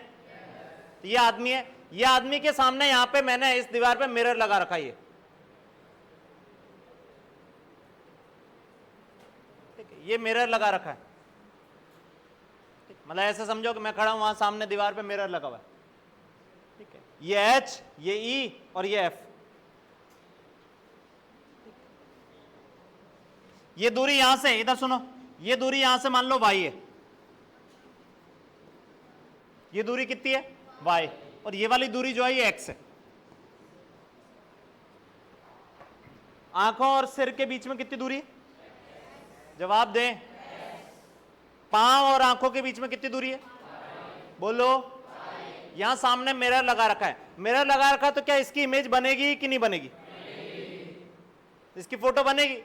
तो ये आदमी है, ये आदमी के सामने यहां पे मैंने इस दीवार पे मिरर लगा रखा है, ये मिरर लगा रखा है, मतलब ऐसे समझो कि मैं खड़ा हूं, वहां सामने दीवार पे मिरर लगा हुआ है, ठीक है। ये एच, ये ई और ये एफ, ये दूरी यहां से, इधर सुनो, ये दूरी यहां से मान लो y है, ये दूरी कितनी है? y, और ये वाली दूरी जो है ये x है। आंखों और सिर के बीच में कितनी दूरी है? जवाब दें। पांव और आंखों के बीच में कितनी दूरी है? बोलो। यहां सामने मिरर लगा रखा है, मिरर लगा रखा है, तो क्या इसकी इमेज बनेगी कि नहीं बनेगी? इसकी फोटो बनेगी,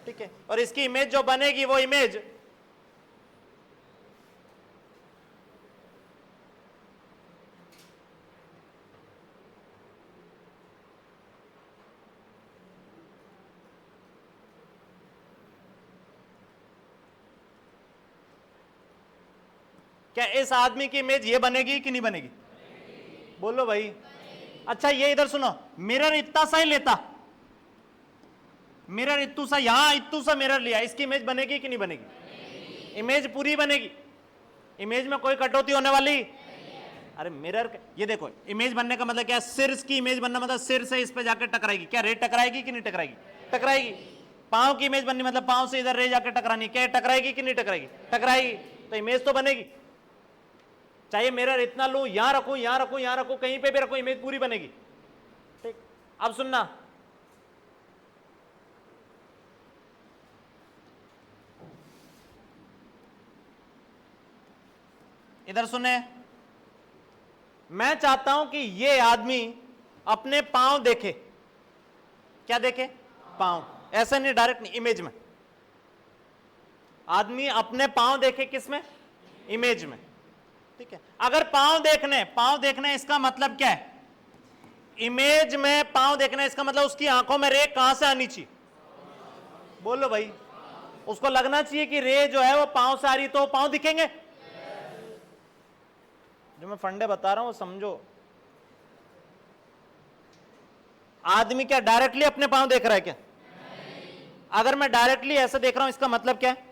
ठीक है। और इसकी इमेज जो बनेगी वो इमेज क्या इस आदमी की इमेज ये बनेगी कि नहीं बनेगी? बोलो भाई। अच्छा ये इधर सुनो, मिरर इतना सा ही लेता, मिरर इतू सा, यहां इतू सा मिरर लिया, इसकी इमेज बनेगी कि नहीं बनेगी? इमेज पूरी बनेगी, इमेज में कोई कटौती होने वाली? अरे मिरर, ये देखो इमेज बनने का मतलब क्या है? सिर की इमेज बनना मतलब सिर से इस पे जाकर टकराएगी, क्या रे टकराएगी कि नहीं टकराएगी? टकराएगी। पांव की इमेज बननी मतलब पांव से इधर रे जाकर टकरानी, क्या टकराएगी कि नहीं टकराएगी? टकराएगी। तो इमेज तो बनेगी, चाहे मिरर इतना लूं, यहां रखूं, यहां रखूं, यहां रखूं, कहीं पे भी रखूं, इमेज पूरी बनेगी, ठीक। अब सुनना, इधर सुने, मैं चाहता हूं कि ये आदमी अपने पांव देखे, क्या देखे? पांव, ऐसा नहीं, डायरेक्ट नहीं, इमेज में। आदमी अपने पांव देखे, किसमें? इमेज में, ठीक है। अगर पांव देखने इसका मतलब क्या है? इमेज में पांव देखना इसका मतलब उसकी आंखों में रे कहां से आनी चाहिए? बोलो भाई। उसको लगना चाहिए कि रे जो है वो पांव से आ रही, तो पांव दिखेंगे। जो मैं फंडे बता रहा हूं वो समझो। आदमी क्या डायरेक्टली अपने पांव देख रहा है क्या? अगर मैं डायरेक्टली ऐसे देख रहा हूं, इसका मतलब क्या है?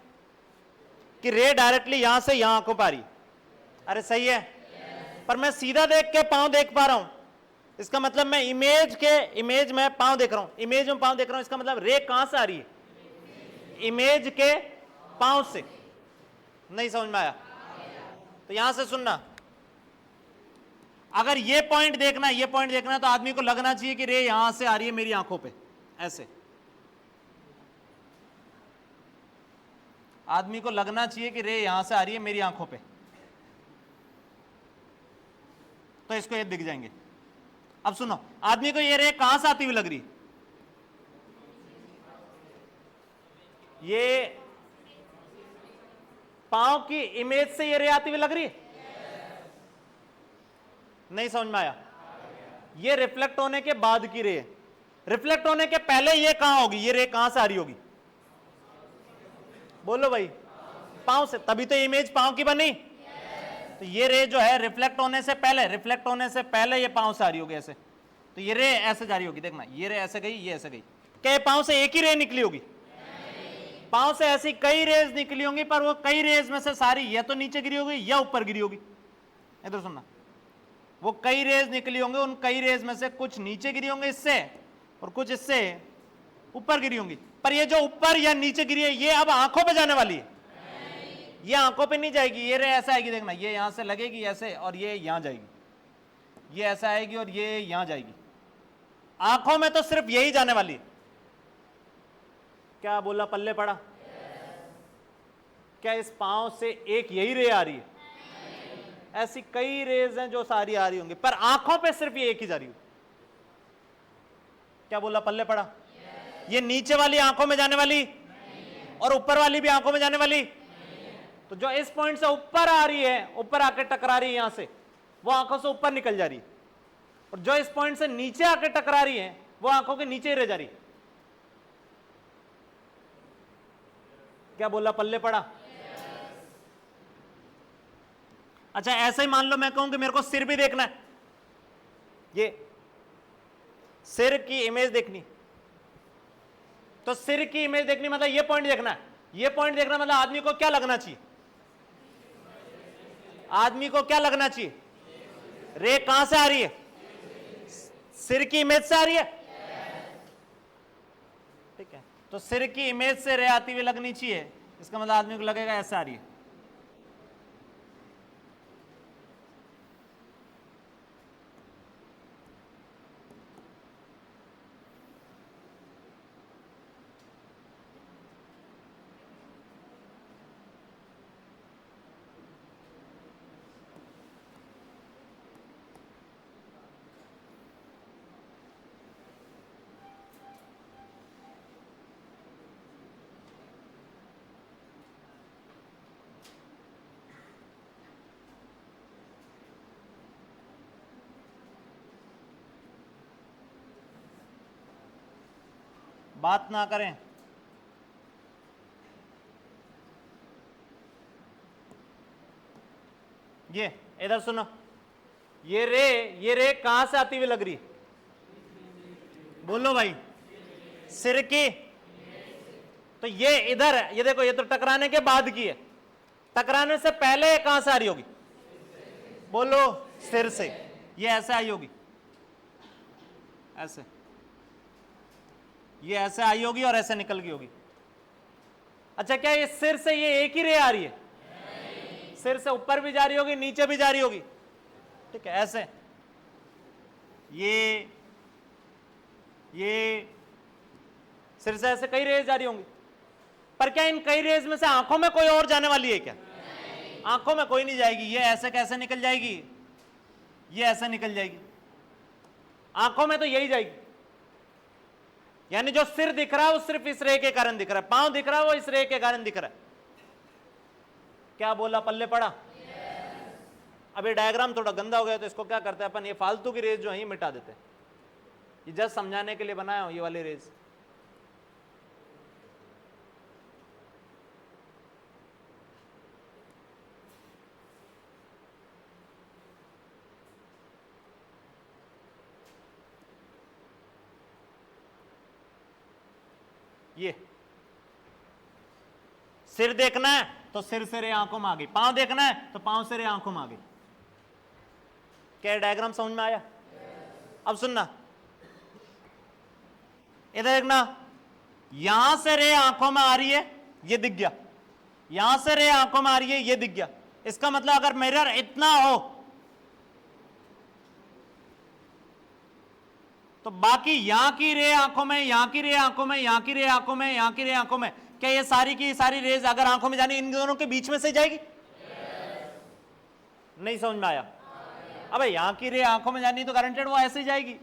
कि रे डायरेक्टली यहां से यहां आंखों पर आ रही। अरे सही है। पर मैं सीधा देख के पांव देख पा रहा हूं, इसका मतलब मैं इमेज में पांव देख रहा हूं, इमेज में पांव देख रहा हूं, इसका मतलब रे कहां से आ रही है? इमेज के पांव से। नहीं समझ में आया? तो यहां से सुनना, अगर ये पॉइंट देखना है तो आदमी को लगना चाहिए कि रे यहां से आ रही है मेरी आंखों पे, ऐसे। आदमी को लगना चाहिए कि रे यहां से आ रही है मेरी आंखों पे, तो इसको ये दिख जाएंगे। अब सुनो, आदमी को ये रे कहां से आती हुई लग रही? ये पांव की इमेज से ये रे आती हुई लग रही है? नहीं समझ में आया? ये रिफ्लेक्ट होने के बाद की रे है, रिफ्लेक्ट होने के पहले ये कहां होगी? ये रे कहां से आ रही होगी? बोलो भाई। पांव से, तभी तो इमेज पांव की बनी। तो ये रे जो है रिफ्लेक्ट होने से पहले ये पांव से आ रही होगी ऐसे, तो ये रे ऐसे जा रही होगी। देखना, ये रे ऐसे गई, ये ऐसे गई, क्या पांव से एक ही रे निकली होगी? पांव से ऐसी कई रेज निकली होंगी, पर वो कई रेज में से सारी या तो नीचे गिरी होगी या ऊपर गिरी होगी। इधर सुनना, वो कई रेज निकली होंगे, उन कई रेज में से कुछ नीचे गिरी होंगे इससे, और कुछ इससे ऊपर गिरी होंगी। पर ये जो ऊपर या नीचे गिरी है, ये अब आंखों पे जाने वाली है। ये आंखों पे नहीं जाएगी, ये रे ऐसा आएगी। देखना, ये यहां से लगेगी ऐसे, और ये यहां जाएगी, ये ऐसा आएगी और ये यहां जाएगी। आंखों में तो सिर्फ यही जाने वाली है। क्या बोला? पल्ले पड़ा? क्या इस पांव से एक यही रे आ रही है? ऐसी कई रेज हैं जो सारी आ रही होंगी, पर आंखों पे सिर्फ ये एक ही जा रही हो। क्या बोला? पल्ले पड़ा? ये नीचे वाली आंखों में जाने वाली और ऊपर वाली भी आंखों में जाने वाली। तो जो इस पॉइंट से ऊपर आ रही है, ऊपर आके टकरा रही है यहां से, वो आंखों से ऊपर निकल जा रही है, और जो इस पॉइंट से नीचे आके टकरा रही है वो आंखों के नीचे ही रह जा रही। क्या बोला, पल्ले पड़ा? अच्छा ऐसे ही मान लो मैं कहूं कि मेरे को सिर भी देखना है, ये सिर की इमेज देखनी, तो सिर की इमेज देखनी मतलब ये पॉइंट देखना है। ये पॉइंट देखना मतलब आदमी को क्या लगना चाहिए? आदमी को क्या लगना चाहिए? रे कहां से आ रही है? सिर की इमेज से आ रही है। ठीक है, तो सिर की इमेज से रे आती हुई लगनी चाहिए, इसका मतलब आदमी को लगेगा ऐसे आ रही है। बात ना करें। ये इधर सुनो, ये रे कहां से आती हुई लग रही? बोलो भाई, सिर की। तो ये इधर है, ये देखो, ये तो टकराने के बाद की है, टकराने से पहले कहां से आ रही होगी? बोलो, सिर से। ये ऐसे आई होगी, ऐसे, ये ऐसे आई होगी और ऐसे निकल गई होगी। अच्छा, क्या ये सिर से ये एक ही रे आ रही है? सिर से ऊपर भी जा रही होगी, नीचे भी जा रही होगी। ठीक है, ऐसे ये सिर से ऐसे कई रेज जा रही होंगी, पर क्या इन कई रेज में से आंखों में कोई और जाने वाली है क्या? आंखों में कोई नहीं जाएगी। ये ऐसे कैसे निकल जाएगी? ये ऐसे निकल जाएगी, आंखों में तो यही जाएगी। यानी जो सिर दिख रहा है वो सिर्फ इस रे के कारण दिख रहा है, पांव दिख रहा है वो इस रे के कारण दिख रहा है। क्या बोला, पल्ले पड़ा? अब ये डायग्राम थोड़ा गंदा हो गया, तो इसको क्या करते हैं अपन, ये फालतू की रेज जो है ये मिटा देते हैं। ये जस्ट समझाने के लिए बनाया हूं ये वाली रेज। ये सिर देखना है तो सिर से रे आंखों में आ गई, पांव देखना है तो पांव से रे आंखों में आ गई। क्या डायग्राम समझ में आया? अब सुनना, इधर देखना, यहां से रे आंखों में आ रही है, ये दिख गया। यहां से रे आंखों में आ रही है, ये दिख गया। इसका मतलब अगर मिरर इतना हो तो बाकी यहां की रे आंखों में, यहां की रे आंखों में, यहां की रे आंखों में, यहां की रे आंखों में, क्या ये सारी की सारी रेज अगर आंखों में जानी, इन दोनों के बीच में से जाएगी? नहीं समझ में आया? अबे यहां की रे आंखों में जानी तो गारंटेड वो ऐसे ही जाएगी,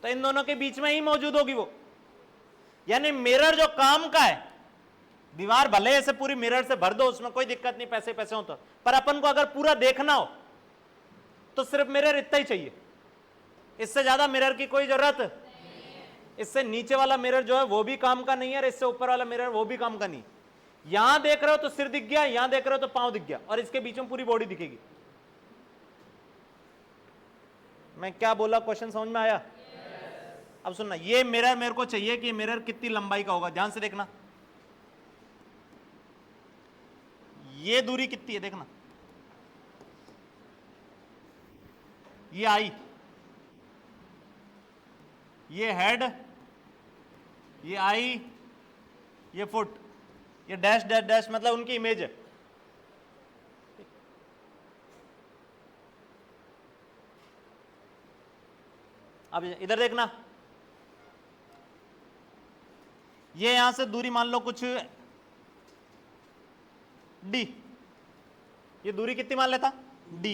तो इन दोनों के बीच में ही मौजूद होगी वो। यानी मिरर जो काम का है, दीवार भले ऐसे पूरी मिरर से भर दो, उसमें कोई दिक्कत नहीं, पैसे पैसे हो तो, पर अपन को अगर पूरा देखना हो तो सिर्फ मिरर इतना ही चाहिए, इससे ज्यादा मिरर की कोई जरूरत। इससे नीचे वाला मिरर जो है वो भी काम का नहीं है, और इससे ऊपर वाला मिरर वो भी काम का नहीं। यहां देख रहे हो तो सिर दिख गया, यहां देख रहे हो तो पांव दिख गया, और इसके बीच में पूरी बॉडी दिखेगी। मैं क्या बोला, क्वेश्चन समझ में आया? अब सुनना, ये मिरर मेरे को चाहिए कि मिरर कितनी लंबाई का होगा, ध्यान से देखना। ये दूरी कितनी है देखना, ये आई, ये हेड, ये आई, ये फुट, ये डैश डैश डैश मतलब उनकी इमेज है। अब इधर देखना, ये यहां से दूरी मान लो कुछ डी, ये दूरी कितनी मान लेता? डी।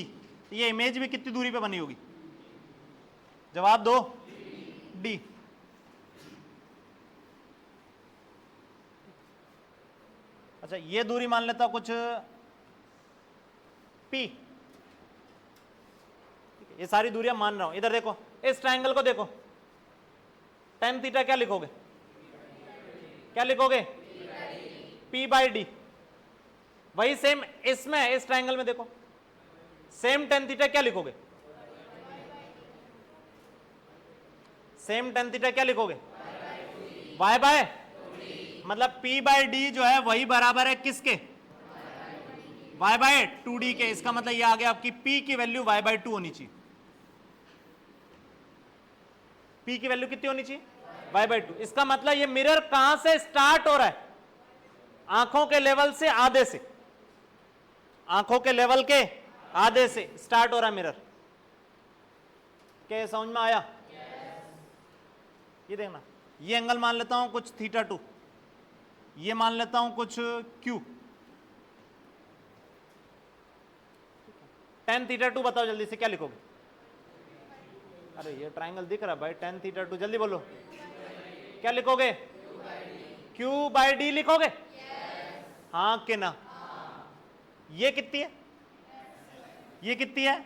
ये इमेज भी कितनी दूरी पे बनी होगी? जवाब दो, डी। अच्छा ये दूरी मान लेता हूं कुछ P, ये सारी दूरियां मान रहा हूं। इधर देखो, इस ट्रायंगल को देखो, tan थीटा क्या लिखोगे? क्या लिखोगे? P by D. वही सेम इसमें, इस ट्रायंगल में देखो, सेम tan थीटा क्या लिखोगे? सेम tan थीटा क्या लिखोगे? y बाय, मतलब P बाई डी जो है वही बराबर है किसके? y बाय 2d के। इसका मतलब ये आ गया आपकी P की वैल्यू y बाय 2 होनी चाहिए। P की वैल्यू कितनी होनी चाहिए? y by 2। इसका मतलब ये मिरर कहां से स्टार्ट हो रहा है? आंखों के लेवल से आधे से, आंखों के लेवल के आधे से स्टार्ट हो रहा है मिरर। क्या समझ में आया? ये देखना, ये एंगल मान लेता हूं कुछ θ2, ये मान लेता हूं कुछ Q। tan θ2 बताओ जल्दी से क्या लिखोगे? अरे ये ट्रायंगल दिख रहा है भाई, tan θ2 जल्दी बोलो क्या लिखोगे? Q बाई डी लिखोगे? हाँ कि ना? ये कितनी है? ये कितनी है?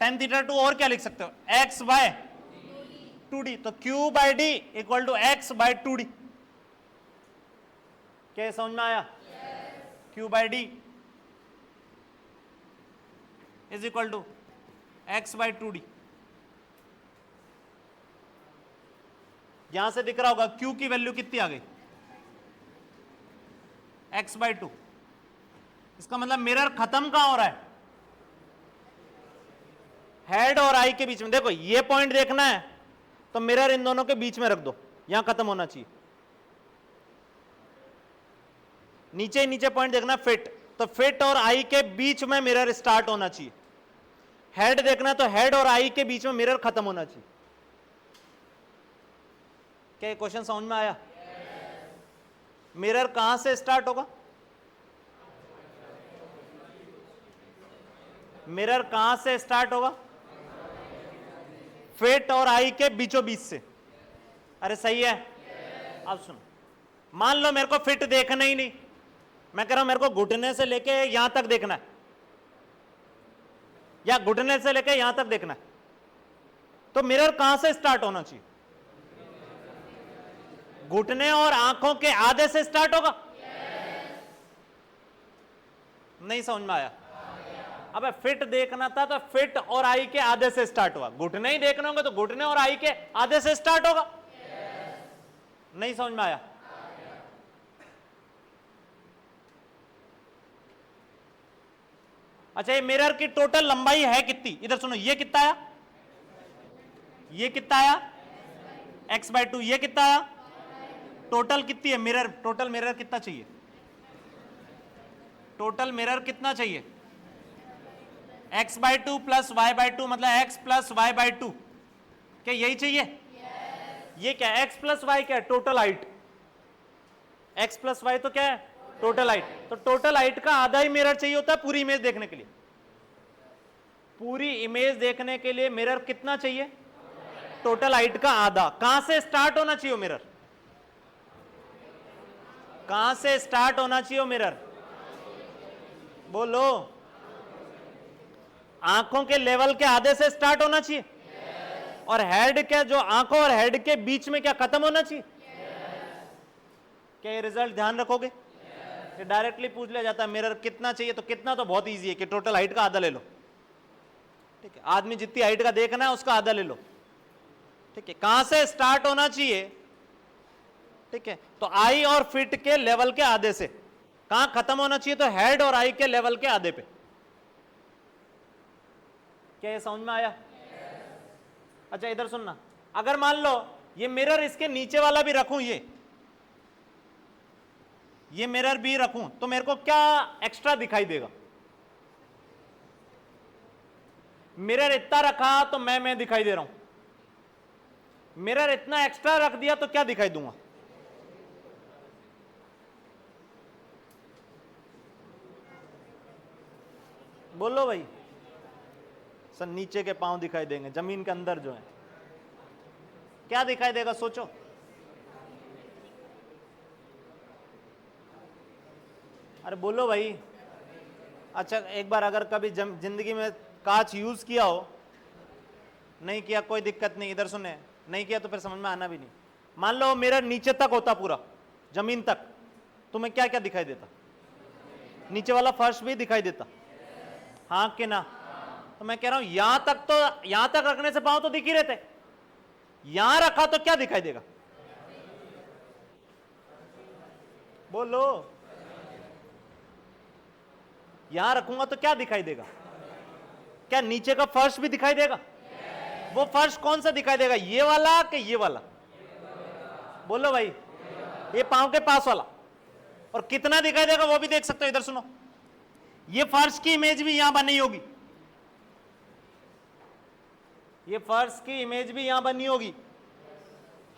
tan θ2 और क्या लिख सकते हो? x by 2d। तो Q by D equal to x by 2d। क्या समझ में आया? Q by D is equal to x by 2d। यहां से दिख रहा होगा Q की वैल्यू कितनी आ गई? x by 2। इसका मतलब मिरर खत्म कहां हो रहा है? हेड और आई के बीच में। देखो ये पॉइंट देखना है तो मिरर इन दोनों के बीच में रख दो, यहां खत्म होना चाहिए। नीचे नीचे पॉइंट देखना फिट, तो फिट और आई के बीच में मिरर स्टार्ट होना चाहिए। हेड देखना तो हेड और आई के बीच में मिरर खत्म होना चाहिए। क्या ये क्वेश्चन समझ में आया? मिरर कहां से स्टार्ट होगा? मिरर कहां से स्टार्ट होगा? फिट और आई के बीचों बीच से। अरे सही है। अब सुनो, मान लो मेरे को फिट देखना ही नहीं, मैं कह रहा हूं मेरे को घुटने से लेके यहां तक देखना है, या घुटने से लेके यहां तक देखना है, तो मिरर कहां से स्टार्ट होना चाहिए? घुटने और आंखों के आधे से स्टार्ट होगा? नहीं समझ में आया? अबे फिट देखना था तो फिट और आई के आधे से स्टार्ट हुआ, घुटने ही देखने होंगे तो घुटने और आई के आधे से स्टार्ट होगा। नहीं समझ में आया? अच्छा ये मिरर की टोटल लंबाई है कितनी? इधर सुनो, ये कितना आया? ये कितना आया? x by 2। ये कितना आया? टोटल कितनी है मिरर? टोटल मिरर कितना चाहिए? टोटल मिरर कितना चाहिए? x by 2 plus y by 2, मतलब x प्लस y बाई 2। क्या यही चाहिए? ये क्या है? x प्लस y क्या है? Total height. x plus y तो क्या है? Total height. तो टोटल हाइट का आधा ही मिरर चाहिए होता है पूरी इमेज देखने के लिए। पूरी इमेज देखने के लिए मिरर कितना चाहिए? टोटल हाइट का आधा। कहां से स्टार्ट होना चाहिए मिरर? कहां से स्टार्ट होना चाहिए मिरर? बोलो। आंखों के लेवल के आधे से स्टार्ट होना चाहिए। और हेड के, जो आंखों और हेड के बीच में क्या खत्म होना चाहिए? क्या ये रिजल्ट ध्यान रखोगे? ये डायरेक्टली पूछ लिया जाता है मिरर कितना चाहिए, तो कितना तो बहुत इजी है कि टोटल हाइट का आधा ले लो। ठीक है, आदमी जितनी हाइट का देखना है उसका आधा ले लो। ठीक है, कहां से स्टार्ट होना चाहिए? ठीक है, तो आई और फिट के लेवल के आधे से। कहां खत्म होना चाहिए? तो हेड और आई के लेवल के आधे पे। क्या ये समझ में आया? अच्छा इधर सुनना, अगर मान लो ये मिरर इसके नीचे वाला भी रखूं, ये मिरर भी रखूं, तो मेरे को क्या एक्स्ट्रा दिखाई देगा? मिरर इतना रखा तो मैं दिखाई दे रहा हूं। मिरर इतना एक्स्ट्रा रख दिया तो क्या दिखाई दूंगा? बोलो भाई। सर नीचे के पांव दिखाई देंगे, जमीन के अंदर जो है क्या दिखाई देगा? सोचो। अरे बोलो भाई। अच्छा एक बार अगर कभी जिंदगी में कांच यूज किया हो, नहीं किया कोई दिक्कत नहीं, इधर सुने, नहीं किया तो फिर समझ में आना भी नहीं। मान लो मिरर नीचे तक होता पूरा, जमीन तक, तुम्हें क्या क्या दिखाई देता? नीचे वाला फर्श भी दिखाई देता, हाँ कि ना? तो मैं कह रहा हूं यहां तक, तो यहां तक रखने से पांव तो दिख ही रहते, यहां रखा तो क्या दिखाई देगा? बोलो, यहां रखूंगा तो क्या दिखाई देगा? क्या नीचे का फर्श भी दिखाई देगा? वो फर्श कौन सा दिखाई देगा, ये वाला कि ये वाला? बोलो भाई, ये पांव के पास वाला। और कितना दिखाई देगा वो भी देख सकते हो, इधर सुनो, ये फर्श की इमेज भी यहां बनी होगी, ये फर्श की इमेज भी यहां बनी होगी,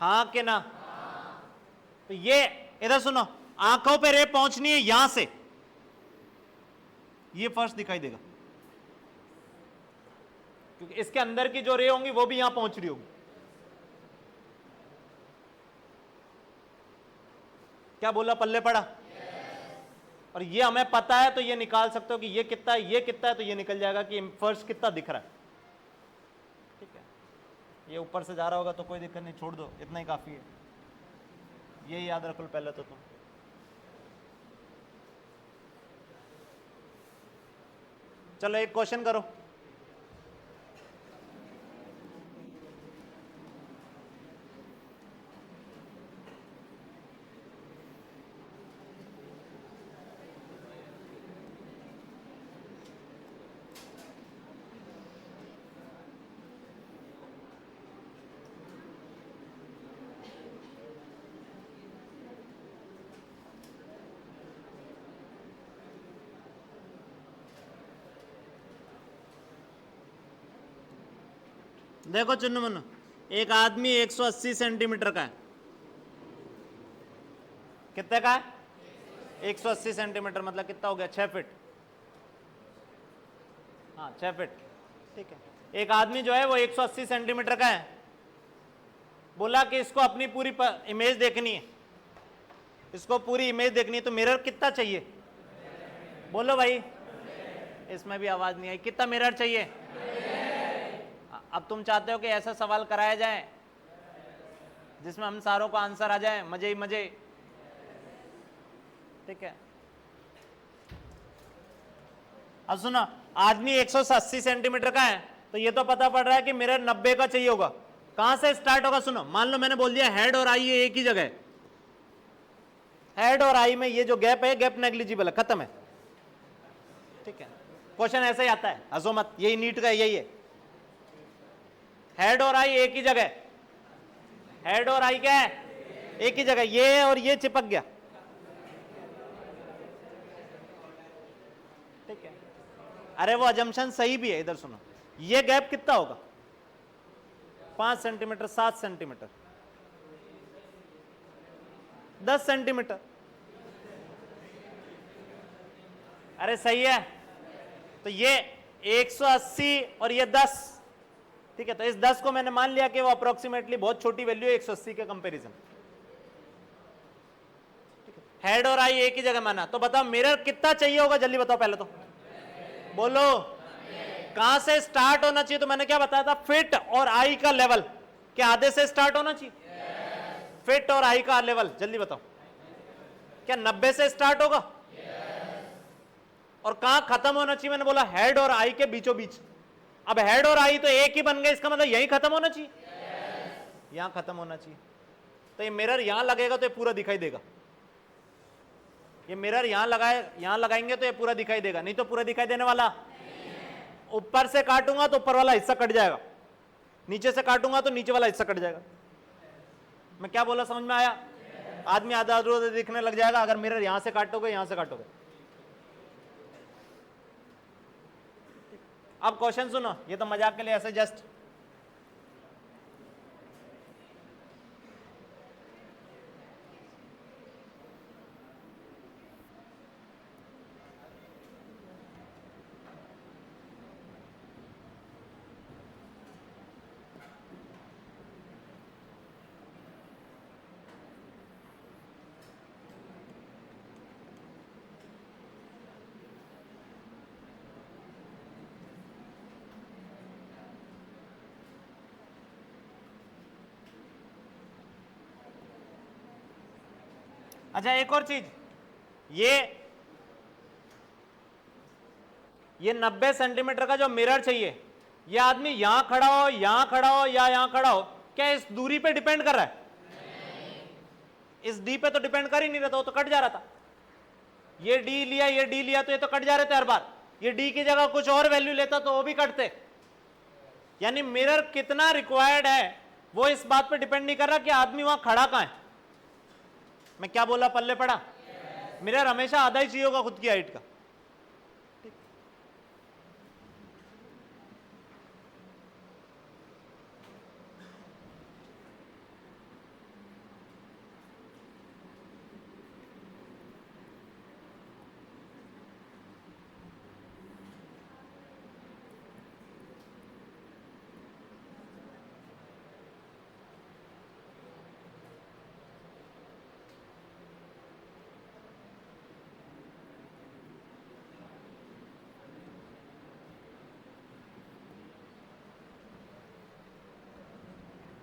हाँ कि ना? तो ये इधर सुनो, आंखों पे रे पहुंचनी है यहां से, ये फर्श दिखाई देगा, क्योंकि इसके अंदर की जो रे होंगी वो भी यहां पहुंच रही होगी। क्या बोला, पल्ले पड़ा? और ये हमें पता है तो ये निकाल सकते हो कि ये कितना है, ये कितना है, तो ये निकल जाएगा कि फर्श कितना दिख रहा है। ठीक है, ये ऊपर से जा रहा होगा तो कोई दिक्कत नहीं, छोड़ दो, इतना ही काफी है, ये याद रख लो पहले तो तुम। चलो एक क्वेश्चन करो। देखो चुन्नू मुन्नू, एक आदमी 180 सेंटीमीटर का है, कितने का है? 180 सेंटीमीटर, मतलब कितना हो गया, 6 फीट, हाँ 6 फीट। ठीक है, एक आदमी जो है वो 180 सेंटीमीटर का है, बोला कि इसको अपनी पूरी इमेज देखनी है, इसको पूरी इमेज देखनी है, तो मिरर कितना चाहिए? बोलो भाई, इसमें भी आवाज नहीं आई, कितना मिरर चाहिए? अब तुम चाहते हो कि ऐसा सवाल कराया जाए जिसमें हम सारों को आंसर आ जाए, मजे ही मजे। ठीक है, अब सुना, आदमी 180 सेंटीमीटर का है, तो ये तो पता पड़ रहा है कि मिरर 90 का चाहिए होगा। कहां से स्टार्ट होगा? सुनो, मान लो मैंने बोल दिया हेड और आई एक ही जगह है, हेड और आई में ये जो गैप है, गैप नेग्लिजिबल है, खत्म है। ठीक है, क्वेश्चन ऐसा ही आता है, हंसो मत, यही नीट का यही है, हेड और आई एक ही जगह, हेड और आई क्या है? एक ही जगह, ये और ये चिपक गया। ठीक है, अरे वो अजम्पशन सही भी है, इधर सुनो, ये गैप कितना होगा? 5 सेंटीमीटर, 7 सेंटीमीटर, 10 सेंटीमीटर। अरे सही है, तो ये 180 और ये 10। ठीक है, तो इस 10 को मैंने मान लिया कि वो अप्रोक्सीमेटली बहुत छोटी वैल्यू है 180 के कंपैरिजन। हेड और आई एक ही जगह माना, तो बताओ मिरर कितना चाहिए होगा, जल्दी बताओ पहले तो, बोलो। कहां से स्टार्ट होना चाहिए? तो मैंने क्या बताया था, फिट और आई का लेवल, क्या आधे से स्टार्ट होना चाहिए? फिट और आई का लेवल, जल्दी बताओ, क्या 90 से स्टार्ट होगा? और कहां खत्म होना चाहिए? मैंने बोला हेड और आई के बीचों बीच। अब हेड और आई तो एक ही बन गए, इसका मतलब यही खत्म होना चाहिए, यहां खत्म होना चाहिए। तो ये मिरर यहां लगेगा तो ये पूरा दिखाई देगा, ये मिरर यहां लगाएंगे तो ये पूरा दिखाई देगा, नहीं तो पूरा दिखाई देने वाला। ऊपर से काटूंगा तो ऊपर वाला हिस्सा कट जाएगा, नीचे से काटूंगा तो नीचे वाला हिस्सा कट जाएगा। मैं क्या बोला, समझ में आया? आदमी आधा अधूरा दिखने लग जाएगा अगर मिरर यहां से काटोगे, यहां से काटोगे। अब क्वेश्चन सुनो, ये तो मजाक के लिए ऐसे जस्ट, अच्छा एक और चीज, ये 90 सेंटीमीटर का जो मिरर चाहिए, ये आदमी यहां खड़ा हो, यहां खड़ा हो या यहां खड़ा हो, क्या इस दूरी पे डिपेंड कर रहा है? इस डी पे तो डिपेंड कर ही नहीं रहा था, वो तो कट जा रहा था। ये डी लिया, ये डी लिया, तो ये तो कट जा रहे थे हर बार। ये डी की जगह कुछ और वैल्यू लेता तो वो भी कटते। यानी मिरर कितना रिक्वायर्ड है वो इस बात पे डिपेंड नहीं कर रहा कि आदमी वहां खड़ा कहां है। मैं क्या बोला, पल्ले पड़ा? मिरर हमेशा आधा ही चाहिए होगा खुद की हाइट का।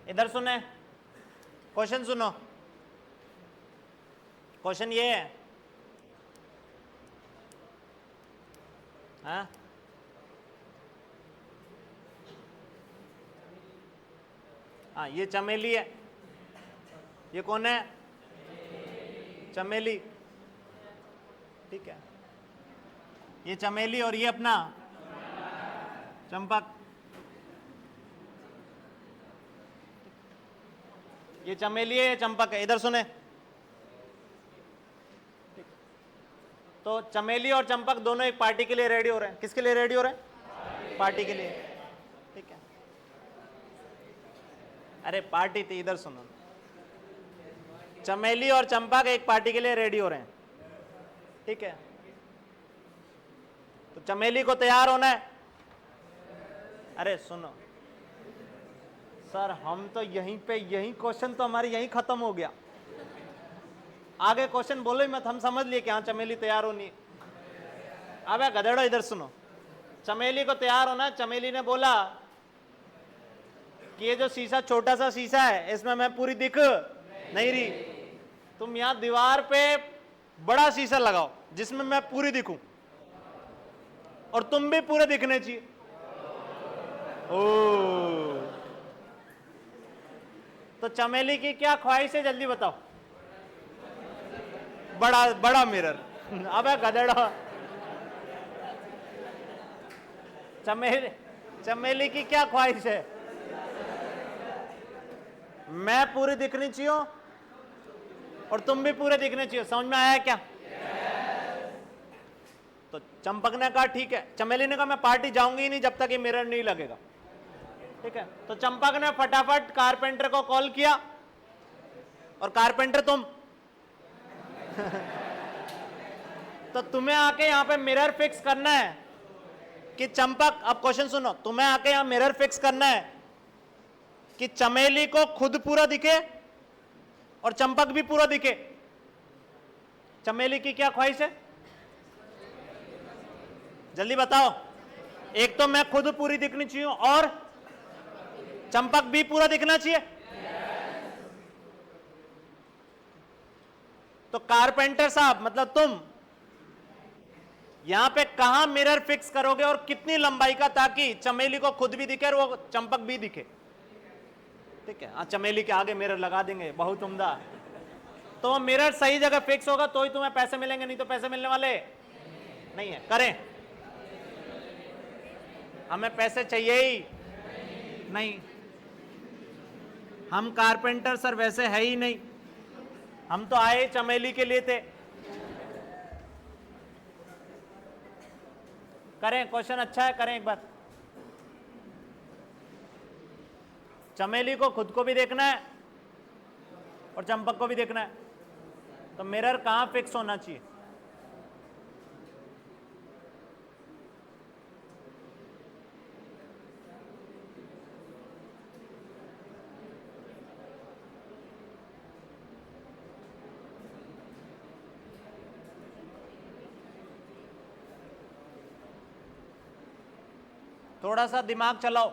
इधर सुने, क्वेश्चन सुनो। क्वेश्चन ये है, हाँ हाँ, ये चमेली है। ये कौन है? चमेली। ठीक है, ये चमेली और ये अपना चंपक। ये चमेली है, ये चंपक है। इधर सुने, तो चमेली और चंपक दोनों एक पार्टी के लिए रेडी हो रहे हैं। किसके लिए रेडी हो रहे हैं? पार्टी के लिए। ठीक है, अरे पार्टी थी, इधर सुनो। चमेली और चंपक एक पार्टी के लिए रेडी हो रहे हैं। ठीक है, तो चमेली को तैयार होना है। अरे सुनो सर, हम तो यहीं पे, यही क्वेश्चन तो हमारी यहीं खत्म हो गया। आगे क्वेश्चन बोलो ही मत, हम समझ लिए कि हाँ चमेली तैयार होनी है। अब गधेड़ो इधर सुनो, चमेली को तैयार होना है। चमेली ने बोला कि ये जो शीशा, छोटा सा शीशा है, इसमें मैं पूरी दिख नहीं रही, तुम यहां दीवार पे बड़ा शीशा लगाओ जिसमें मैं पूरी दिखूं और तुम भी पूरे दिखने चाहिए। ओ, तो चमेली की क्या ख्वाहिश है, जल्दी बताओ। बड़ा बड़ा मिरर। अबे गधेड़ा, चमेली की क्या ख्वाहिश है? मैं पूरी दिखनी चाहिए और तुम भी पूरे दिखने चाहिए। समझ में आया क्या? तो चंपक ने कहा ठीक है। चमेली ने कहा मैं पार्टी जाऊंगी ही नहीं जब तक ये मिरर नहीं लगेगा। ठीक है, तो चंपक ने फटाफट कारपेंटर को कॉल किया, और कारपेंटर तुम तो तुम्हें आके यहाँ पे मिरर फिक्स करना है कि चंपक, अब क्वेश्चन सुनो, तुम्हें आके यहाँ मिरर फिक्स करना है कि चमेली को खुद पूरा दिखे और चंपक भी पूरा दिखे। चमेली की क्या ख्वाहिश है, जल्दी बताओ। एक तो मैं खुद पूरी दिखनी चाहिए और चंपक भी पूरा दिखना चाहिए। तो कारपेंटर साहब, मतलब तुम यहां पे कहां मिरर फिक्स करोगे और कितनी लंबाई का, ताकि चमेली को खुद भी दिखे और वो चंपक भी दिखे। ठीक है, हाँ चमेली के आगे मिरर लगा देंगे, बहुत उम्दा। तो वो मिरर सही जगह फिक्स होगा तो ही तुम्हें पैसे मिलेंगे, नहीं तो पैसे मिलने वाले नहीं है। करें, हमें पैसे चाहिए ही नहीं, हम कारपेंटर सर वैसे है ही नहीं, हम तो आए चमेली के लिए थे। करें, क्वेश्चन अच्छा है, करें एक बार। चमेली को खुद को भी देखना है और चंपक को भी देखना है, तो मिरर कहां फिक्स होना चाहिए? थोड़ा सा दिमाग चलाओ।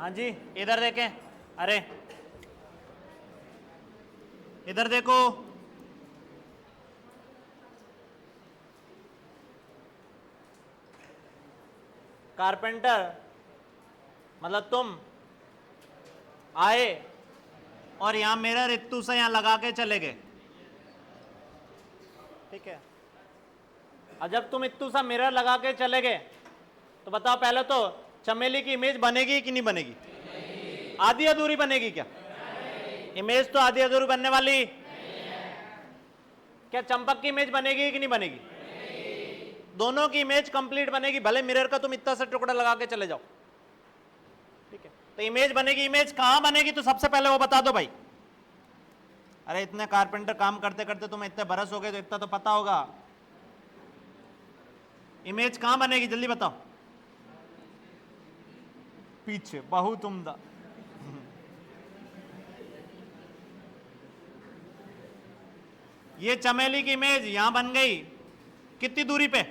हाँ जी, इधर देखें, अरे इधर देखो, कारपेंटर मतलब तुम आए और यहां मिरर इत्तू से यहां लगा के चले गए, ठीक है। और जब तुम इत्तू सा मिरर लगा के चले गए तो बताओ पहले तो चमेली की इमेज बनेगी कि नहीं बनेगी? आधी अधूरी बनेगी क्या? इमेज तो आधी अधूरी बनने वाली। क्या चंपक की इमेज बनेगी कि नहीं बनेगी? दोनों की इमेज कंप्लीट बनेगी, भले मिरर का तुम इतना सा टुकड़ा लगा के चले जाओ, ठीक है। तो इमेज बनेगी। इमेज कहां बनेगी तो सबसे पहले वो बता दो भाई। अरे इतने कारपेंटर काम करते करते तुम्हें इतने बरस हो गए तो इतना तो पता होगा। इमेज कहां बनेगी जल्दी बताओ? पीछे, बहुत उम्दा। ये चमेली की इमेज यहां बन गई, कितनी दूरी पे?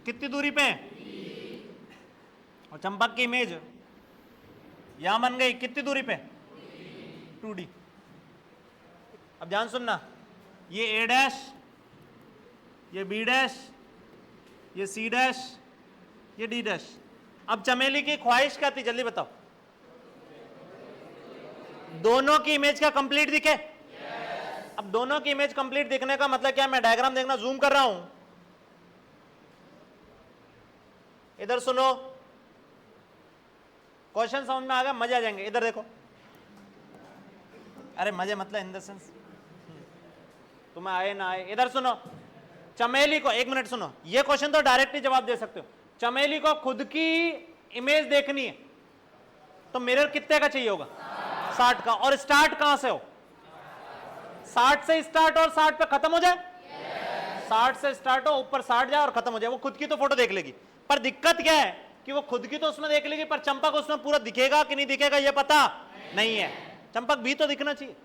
कितनी दूरी पे? और चंपक की इमेज यहां बन गई, कितनी दूरी पे? 2D। अब ध्यान सुनना, ये ए डैश, ये बी डैश, ये सी डैश, ये डी डैश। अब चमेली की ख्वाहिश क्या थी जल्दी बताओ? दोनों की इमेज क्या कंप्लीट दिखे? अब दोनों की इमेज कंप्लीट दिखने का मतलब क्या? मैं डायग्राम देखना जूम कर रहा हूं, इधर सुनो, क्वेश्चन समझ में आ गया, मजे आ जाएंगे। इधर देखो, अरे मजे मतलब इन द सेंस तुम्हें आए ना आए। इधर सुनो, चमेली को, एक मिनट सुनो, ये क्वेश्चन तो डायरेक्टली जवाब दे सकते हो। चमेली को खुद की इमेज देखनी है तो मिरर कितने का चाहिए होगा? 60 का। और स्टार्ट कहां से हो? 60 से स्टार्ट और 60 पे खत्म हो जाए। 60 से स्टार्ट हो, ऊपर 60 जाए और खत्म हो जाए। वो खुद की तो फोटो देख लेगी, पर दिक्कत क्या है कि वो खुद की तो उसमें देख लेगी, पर चंपक उसमें पूरा दिखेगा कि नहीं दिखेगा ये पता नहीं है। चंपक भी तो दिखना चाहिए।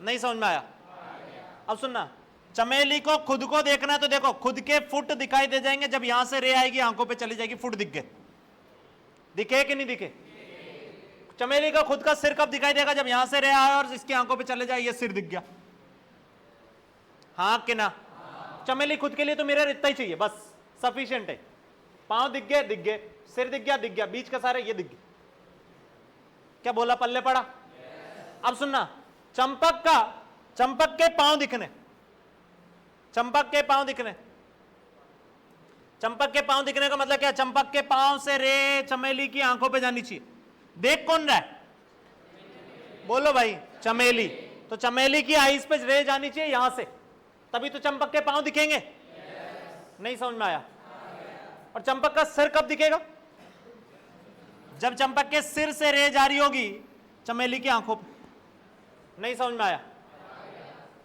नहीं समझ में आया? अब सुनना, चमेली को खुद को देखना है तो देखो, खुद के फुट दिखाई दे जाएंगे जब यहां से रे आएगी, आंखों पे चली जाएगी, फुट दिख गए। दिखे कि नहीं दिखे? चमेली का खुद का सिर कब दिखाई देगा? जब यहां से रे आए और इसकी आंखों पे चले जाए, ये सिर दिख गया, हाँ कि ना? चमेली खुद के लिए तो मिरर इतना ही चाहिए, बस सफिशिएंट है। पांव दिख गए, दिख गए, सिर दिख गया, दिख गया, बीच का सारे ये दिख गए। क्या बोला? पल्ले पड़ा। अब सुनना, चंपक के पांव दिखने, चंपक के पांव दिखने, चंपक के पांव दिखने का मतलब क्या? चंपक के पांव से रे चमेली की आंखों पे जानी चाहिए। देख कौन रहा है? बोलो भाई, चमेली। तो चमेली की आईज पे रे जानी चाहिए यहां से, तभी तो चंपक के पांव दिखेंगे। नहीं समझ में आया? और चंपक का सिर कब दिखेगा? जब चंपक के सिर से रे जा रही होगी चमेली की आंखों पे। नहीं समझ में आया?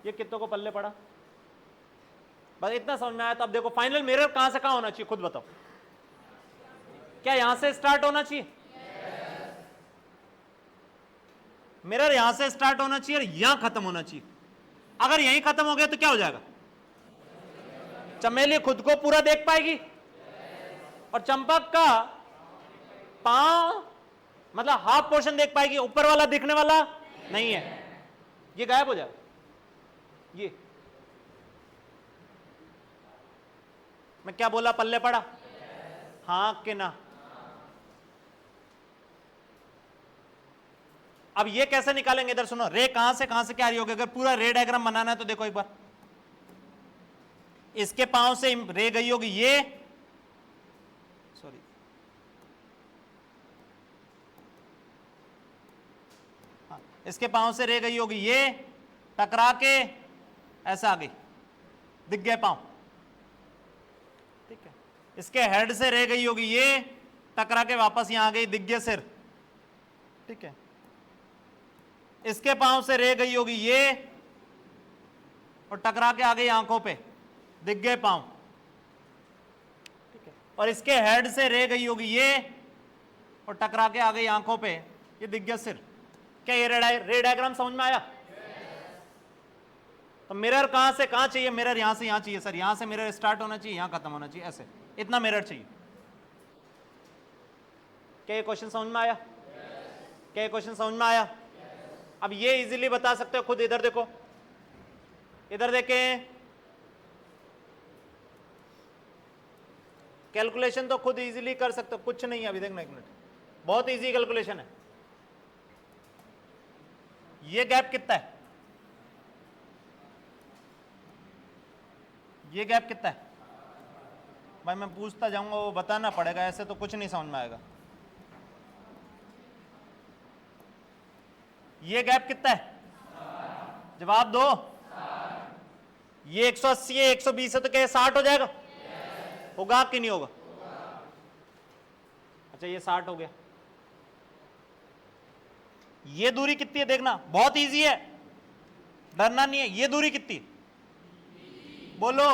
ये कितनों को पल्ले पड़ा? बस इतना समझ में आया? तो अब देखो, फाइनल मिरर कहां से कहां होना चाहिए खुद बताओ? क्या यहां से स्टार्ट होना चाहिए? मिरर यहां से स्टार्ट होना चाहिए और यहां खत्म होना चाहिए। अगर यहीं खत्म हो गया तो क्या हो जाएगा? चमेली खुद को पूरा देख पाएगी और चंपक का पांव मतलब हाफ पोर्शन देख पाएगी, ऊपर वाला दिखने वाला नहीं है, ये गायब हो जाएगा। ये मैं क्या बोला? पल्ले पड़ा? हाँ कि ना? अब ये कैसे निकालेंगे? इधर सुनो, रे कहां से क्या आ रही होगी? अगर पूरा रे डायग्राम बनाना है तो देखो एक बार, इसके पांव से रे गई होगी ये, सॉरी, हाँ, इसके पांव से रे गई होगी ये, टकरा के ऐसा आ गई, दिख गए पांव, ठीक है। इसके हेड से रे गई होगी ये, टकरा के वापस यहां आ गई, दिख गया सिर, ठीक है। इसके पांव से रे गई होगी ये और टकरा के आ गई आंखों पे, दिख गए पांव, ठीक है। और इसके हेड से रे गई होगी ये और टकरा के आ गई आंखों पे, ये दिख गया सिर। क्या ये रे डायग्राम समझ में आया? तो मिरर कहां से कहां चाहिए? मिरर यहां से यहां चाहिए सर, यहां से मिरर स्टार्ट होना चाहिए, यहां खत्म होना चाहिए, ऐसे इतना मिरर चाहिए। क्या ये क्वेश्चन समझ में आया? क्या ये क्वेश्चन समझ में आया? अब ये इजीली बता सकते हो खुद, इधर देखो, इधर देखें, कैलकुलेशन तो खुद इजीली कर सकते हो, कुछ नहीं है अभी, देखना एक मिनट, बहुत इजी कैलकुलेशन है। ये गैप कितना है? ये गैप कितना है? भाई मैं पूछता जाऊंगा, वो बताना पड़ेगा, ऐसे तो कुछ नहीं समझ में आएगा। ये गैप कितना है? जवाब दो। ये 180 है, 120 है, तो क्या 60 हो जाएगा? होगा कि नहीं होगा? अच्छा ये 60 हो गया। ये दूरी कितनी है देखना, बहुत इजी है, डरना नहीं है। ये दूरी कितनी है? बोलो।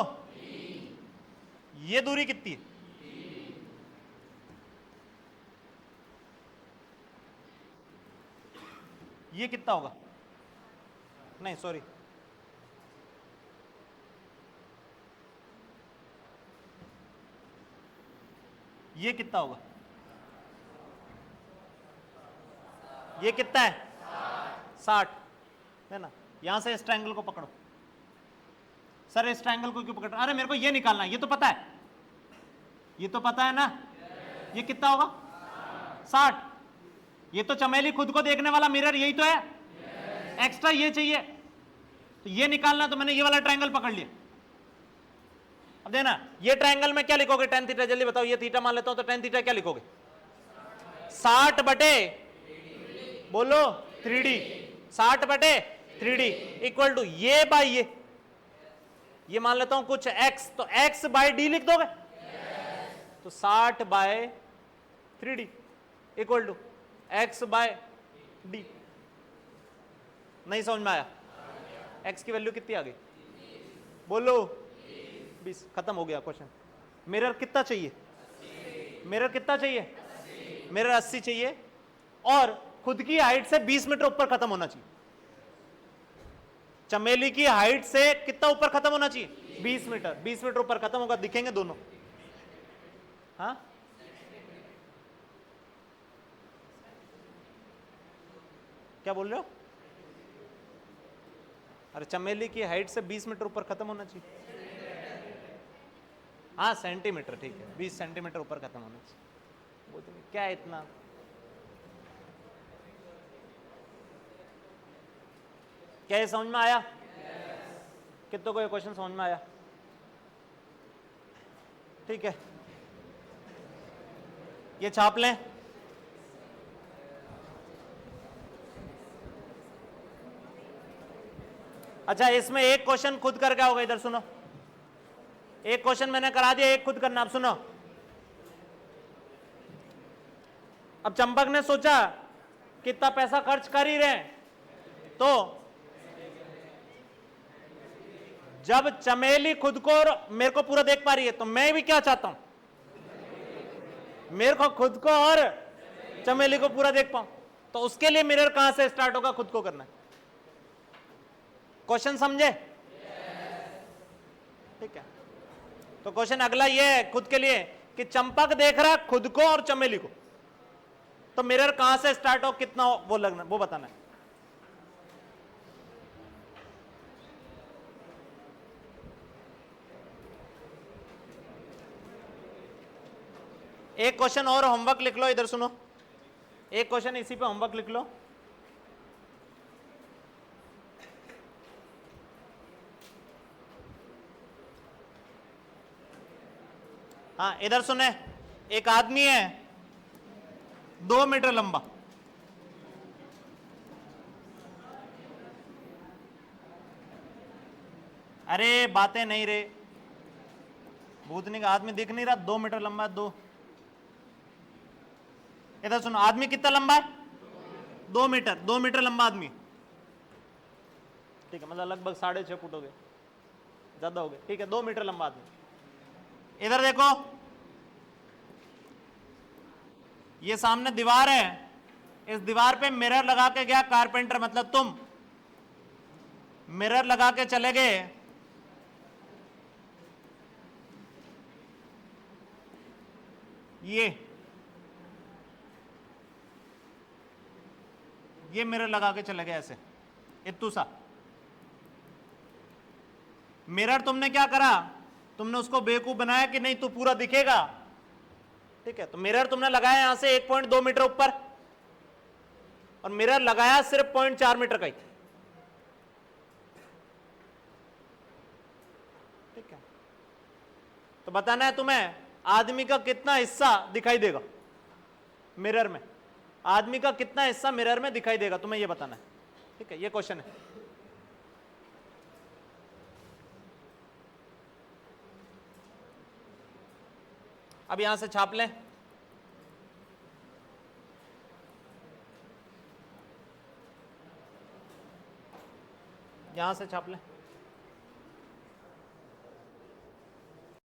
ये दूरी कितनी है? ये कितना होगा? नहीं सॉरी, ये कितना होगा? ये कितना है? 60 है ना। यहां से इस ट्रायंगल को पकड़ो। सर इस ट्रायंगल को क्यों पकड़? अरे मेरे को ये निकालना है, ये तो पता है, ये तो पता है ना। ये कितना होगा? 60। ये तो चमेली खुद को देखने वाला मिरर यही तो है, एक्स्ट्रा ये चाहिए, तो ये निकालना, तो मैंने ये वाला ट्रायंगल पकड़ लिया। अब देना, ये ट्रायंगल में क्या लिखोगे? tan थीटा, जल्दी बताओ। ये थीटा मान लेता हूं, तो tan थीटा क्या लिखोगे? 60 बटे, बोलो 3D, 60 बटे 3D इक्वल टू ये बाई ये मान लेता हूं कुछ x, तो x बाय डी लिख दोगे? तो 60 by 3D equal to x by D. नहीं समझ में आया? x की वैल्यू कितनी आ गई? बोलो 20। खत्म हो गया क्वेश्चन। मिरर कितना चाहिए? मिरर कितना चाहिए? मिरर 80 चाहिए, और खुद की हाइट से 20 मीटर ऊपर खत्म होना चाहिए। चमेली की हाइट से कितना ऊपर खत्म होना चाहिए? 20 मीटर। 20 मीटर ऊपर खत्म होगा, दिखेंगे दोनों। हाँ क्या बोल रहे हो? अरे चमेली की हाइट से 20 मीटर ऊपर खत्म होना चाहिए। हाँ सेंटीमीटर, ठीक है, 20 सेंटीमीटर ऊपर खत्म होना चाहिए। वो तो क्या है इतना? क्या ये समझ में आया? कितनों को ये क्वेश्चन समझ में आया? ठीक है, ये छाप लें। अच्छा इसमें एक क्वेश्चन खुद करके आओगे, इधर सुनो। एक क्वेश्चन मैंने करा दिया, एक खुद करना। अब सुनो, अब चंपक ने सोचा कितना पैसा खर्च कर ही रहे, तो जब चमेली खुद को और मेरे को पूरा देख पा रही है, तो मैं भी क्या चाहता हूं? मेरे को खुद को और चमेली को पूरा देख पाऊं। तो उसके लिए मिरर कहां से स्टार्ट होगा? खुद को करना है। क्वेश्चन समझे? ठीक है, तो क्वेश्चन अगला ये है खुद के लिए कि चंपक देख रहा है खुद को और चमेली को, तो मिरर कहां से स्टार्ट हो, कितना हो, वो लगना, वो बताना है। एक क्वेश्चन और होमवर्क लिख लो, इधर सुनो। एक क्वेश्चन इसी पे होमवर्क लिख लो। हाँ इधर सुने, एक आदमी है 2 मीटर लंबा, अरे बातें नहीं रे, भूतनी का आदमी दिख नहीं रहा, 2 मीटर लंबा है। 2, इधर सुनो, आदमी कितना लंबा है? 2 मीटर। 2 मीटर लंबा आदमी, ठीक है, मतलब लगभग 6.5 फुट हो गए, ज्यादा हो गए, ठीक है। 2 मीटर लंबा आदमी। इधर देखो, ये सामने दीवार है, इस दीवार पे मिरर लगा के गया कारपेंटर, मतलब तुम मिरर लगा के चले गए, ये मिरर लगा के चले गए ऐसे इतू सा। मिरर तुमने क्या करा, तुमने उसको बेवकूफ बनाया कि नहीं तू पूरा दिखेगा, ठीक है। तो मिरर तुमने लगाया यहां से 1.2 मीटर ऊपर, और मिरर लगाया सिर्फ 0.4 मीटर का ही, ठीक है। तो बताना है तुम्हें आदमी का कितना हिस्सा दिखाई देगा मिरर में, आदमी का कितना हिस्सा मिरर में दिखाई देगा, तुम्हें यह बताना है, ठीक है। ये क्वेश्चन है। अब यहां से छाप लें, यहां से छाप लें।